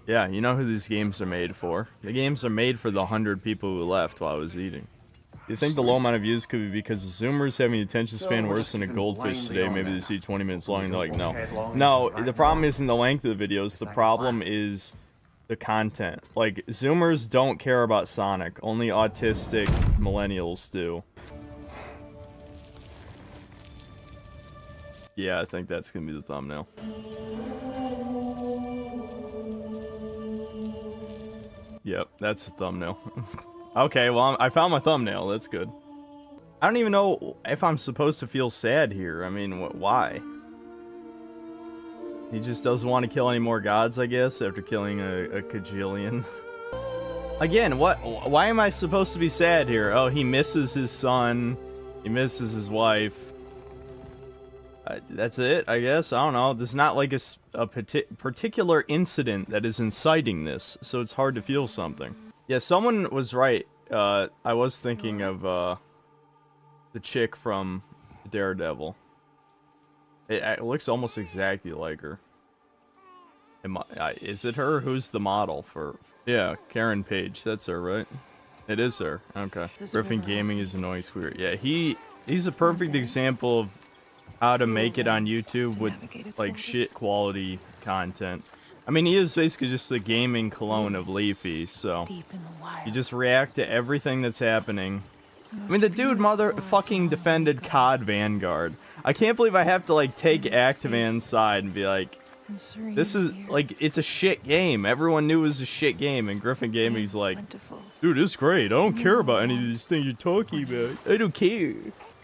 Yeah, you know who these games are made for. The games are made for the 100 people who left while I was eating. You think the low amount of views could be because the Zoomers having an attention span worse than a goldfish today? Maybe they see 20 minutes long and they're like, no. No, the problem isn't the length of the videos. The problem is the content. Like, Zoomers don't care about Sonic. Only autistic millennials do. Yeah, I think that's gonna be the thumbnail. Yep, that's the thumbnail. Okay, well, I found my thumbnail. That's good. I don't even know if I'm supposed to feel sad here. I mean, why? He just doesn't want to kill any more gods, I guess, after killing a kajillion. Again, why am I supposed to be sad here? Oh, he misses his son. He misses his wife. That's it, I guess. I don't know. There's not like a particular incident that is inciting this, so it's hard to feel something. Yeah, someone was right. I was thinking of the chick from Daredevil. It looks almost exactly like her. Is it her? Who's the model for? Yeah, Karen Page. That's her, right? It is her. Okay. Griffin Gaming is annoying square. Yeah, he's a perfect example of how to make it on YouTube with like shit quality content. I mean, he is basically just the gaming clone of Leafy, so you just react to everything that's happening. I mean, the dude fucking defended COD Vanguard. I can't believe I have to like take Activan's side and be like, this is like, it's a shit game. Everyone knew it was a shit game, and Griffin Gaming's like, dude, it's great. I don't care about any of these things you're talking about. I don't care.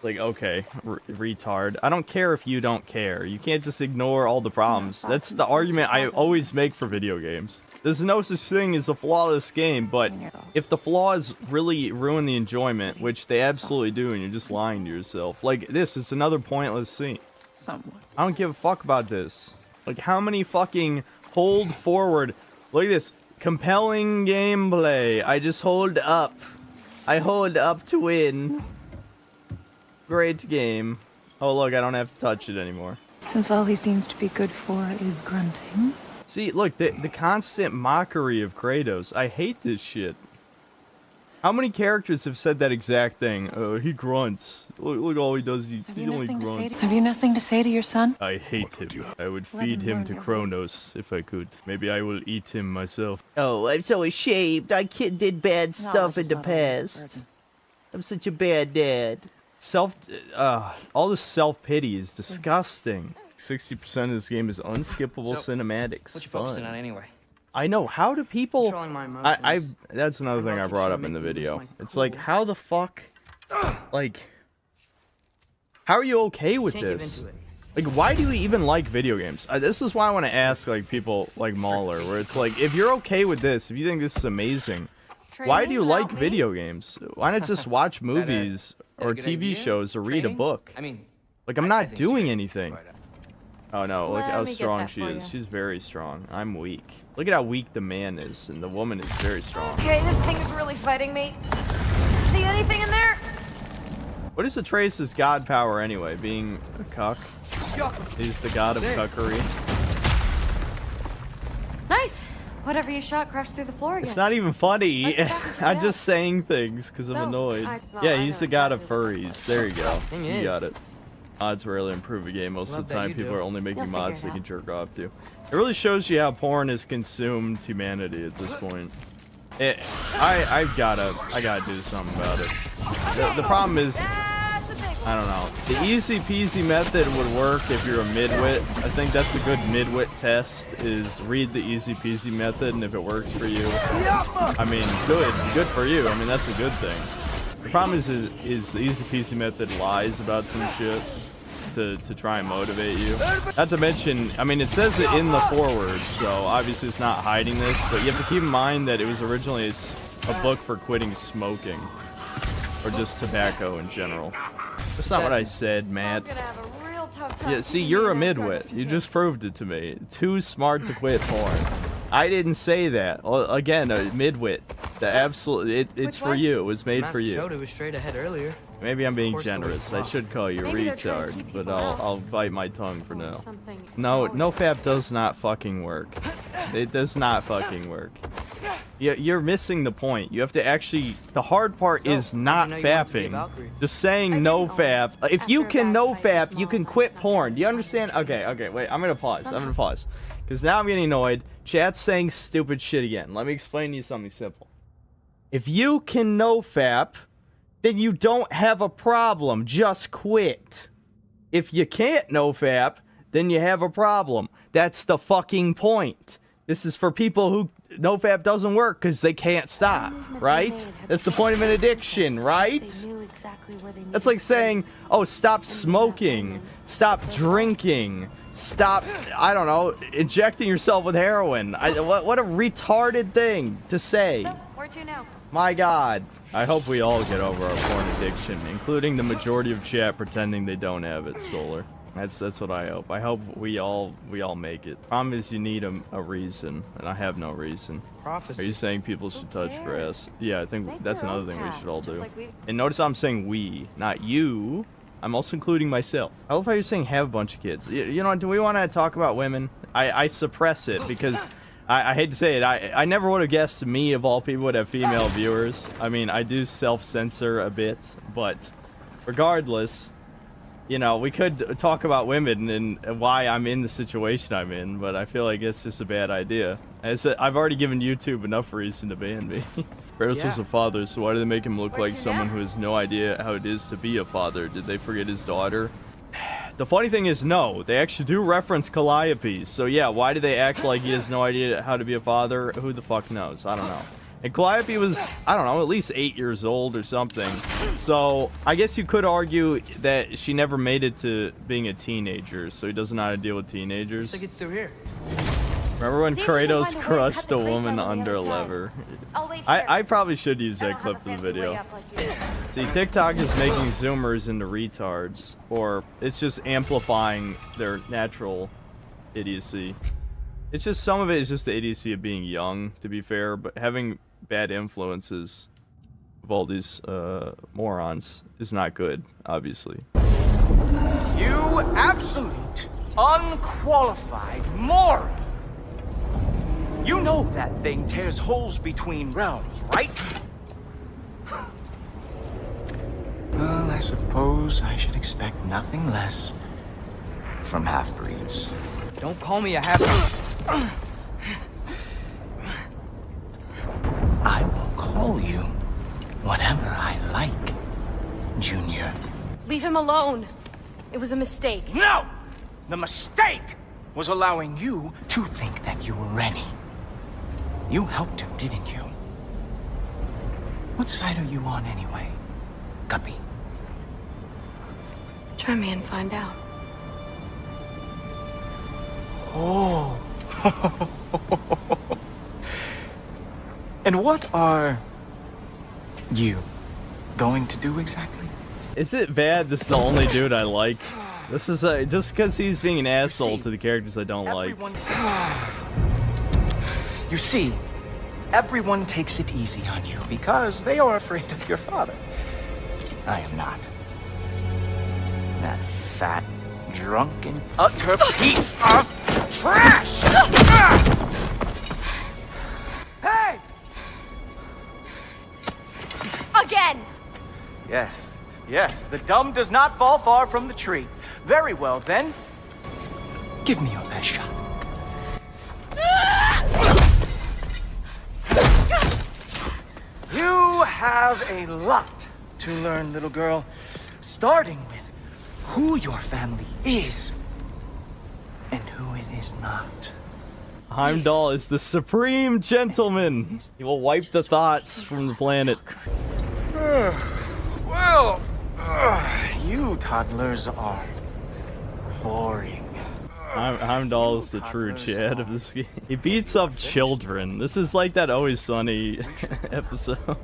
Like, okay, retard. I don't care if you don't care. You can't just ignore all the problems. That's the argument I always make for video games. There's no such thing as a flawless game, but if the flaws really ruin the enjoyment, which they absolutely do, and you're just lying to yourself. Like, this is another pointless scene. I don't give a fuck about this. Like, how many fucking hold forward... Look at this. Compelling gameplay. I just hold up. I hold up to win. Great game. Oh, look, I don't have to touch it anymore. Since all he seems to be good for is grunting. See, look, the constant mockery of Kratos. I hate this shit. How many characters have said that exact thing? He grunts. Look all he does, he only grunts. Have you nothing to say to your son? I hate him. I would feed him to Kronos if I could. Maybe I will eat him myself. Oh, I'm so ashamed. I did bad stuff in the past. I'm such a bad dad. All this self-pity is disgusting. 60% of this game is unskippable cinematics. What you focusing on anyway? I know, how do people... Controlling my emotions. That's another thing I brought up in the video. It's like, how the fuck... Like... How are you okay with this? Like, why do you even like video games? This is why I want to ask, like, people like Mauler, where it's like, if you're okay with this, if you think this is amazing, why do you like video games? Why not just watch movies or TV shows or read a book? I mean, like, I'm not doing anything. Oh no, look Let how me get strong that she for is. ya. She's very strong. I'm weak. Look at how weak the man is, and the woman is very strong. Okay, this thing is really fighting me. See anything in there? What is Atreus' god power anyway? Being a cuck? He's the god of cuckery. Nice. Whatever you shot crashed through the floor again. It's not even funny. Let's go back and check I'm it just saying things because I'm So, annoyed. well, Yeah, I he's know the god of exactly furries. There you go. Thing You is. got it. Mods rarely improve a game. Most Love of the that time, you people do. are only making You'll mods they figure it can jerk off to. It really shows you how porn has consumed humanity at this point. I gotta do something about it. The problem is, I don't know. The easy peasy method would work if you're a midwit. I think that's a good midwit test, is read the easy peasy method, and if it works for you, I mean, good for you. I mean, that's a good thing. The problem is the easy peasy method lies about some shit to try and motivate you. Not to mention, I mean, it says it in the foreword, so obviously it's not hiding this, but you have to keep in mind that it was originally a book for quitting smoking, or just tobacco in general. That's not what I said, Matt. Yeah, see, you're a midwit. You just proved it to me. Too smart to quit porn. I didn't say that. Well, again, a midwit. The absolute, it's for you. It was made for you. Master Choda was straight ahead earlier. Maybe I'm being Of course it was generous. I flop. should call you Maybe they're trying to retard, keep but people out. I'll bite my tongue for now. Something. No, NoFap does not fucking work. It does not fucking work. You're missing the point. You have to actually. The hard part is not you know you wanted to be a fapping. Valkyrie? Just saying no fap. If you can no fap, you can quit porn. Do you understand? Okay, wait. I'm gonna pause. Because now I'm getting annoyed. Chat's saying stupid shit again. Let me explain to you something simple. If you can no fap, then you don't have a problem. Just quit. If you can't no fap, then you have a problem. That's the fucking point. This is for people who nofap doesn't work because they can't stop, right? That's the point of an addiction, right? That's like saying, oh, stop smoking, stop drinking, stop, I don't know, injecting yourself with heroin. What a retarded thing to say. Where'd you know? My God. I hope we all get over our porn addiction, including the majority of chat pretending they don't have it, Solar. That's what I hope. I hope we all make it. Problem is you need a reason, and I have no reason. Prophecy. Are you saying people should touch grass? Yeah, I think Make that's their another own thing we path, should all just do. like we- And notice I'm saying we, not you. I'm also including myself. I love how you're saying have a bunch of kids. You know, do we want to talk about women? I suppress it because I hate to say it. I never would have guessed me, of all people, would have female viewers. I mean, I do self-censor a bit, but regardless, you know, we could talk about women and why I'm in the situation I'm in, but I feel like it's just a bad idea. I've already given YouTube enough reason to ban me. Kratos was a father, so why do they make him look like someone who has no idea how it is to be a father? Did they forget his daughter? The funny thing is, no. They actually do reference Calliope, so yeah, why do they act like he has no idea how to be a father? Who the fuck knows? I don't know. And Calliope was, I don't know, at least 8 years old or something. So, I guess you could argue that she never made it to being a teenager, so he doesn't know how to deal with teenagers. Looks like it's through here. Remember when See if we can Kratos find a way to cut crushed the a crates woman out on the under a other side. lever? I'll wait here. I probably should use I that don't clip have for a the fancy way video. up like you. See, TikTok is making Zoomers into retards, or it's just amplifying their natural idiocy. It's just, some of it is just the idiocy of being young, to be fair, but having bad influences of all these morons is not good, obviously. You absolute, unqualified moron! You know that thing tears holes between realms, right? Well, I suppose I should expect nothing less from half-breeds. Don't call me a half. I will call you whatever I like, Junior. Leave him alone. It was a mistake. No! The mistake was allowing you to think that you were ready. You helped him, didn't you? What side are you on anyway, Guppy? Try me and find out. Oh. And what are you going to do exactly? Is it bad this is the only dude I like? This is just because he's being an asshole to the characters I don't like. You see, everyone takes it easy on you because they are afraid of your father. I am not. That fat, drunken, utter piece of trash! Hey! Again! Yes, yes, the dumb does not fall far from the tree. Very well, then. Give me your best shot. You have a lot to learn, little girl. Starting with who your family is and who it is not. Heimdall is the supreme gentleman. He will wipe the thoughts from the planet. Well, you toddlers are boring. Heimdall is the true Chad of this game. He beats up children. This is like that Always Sunny episode.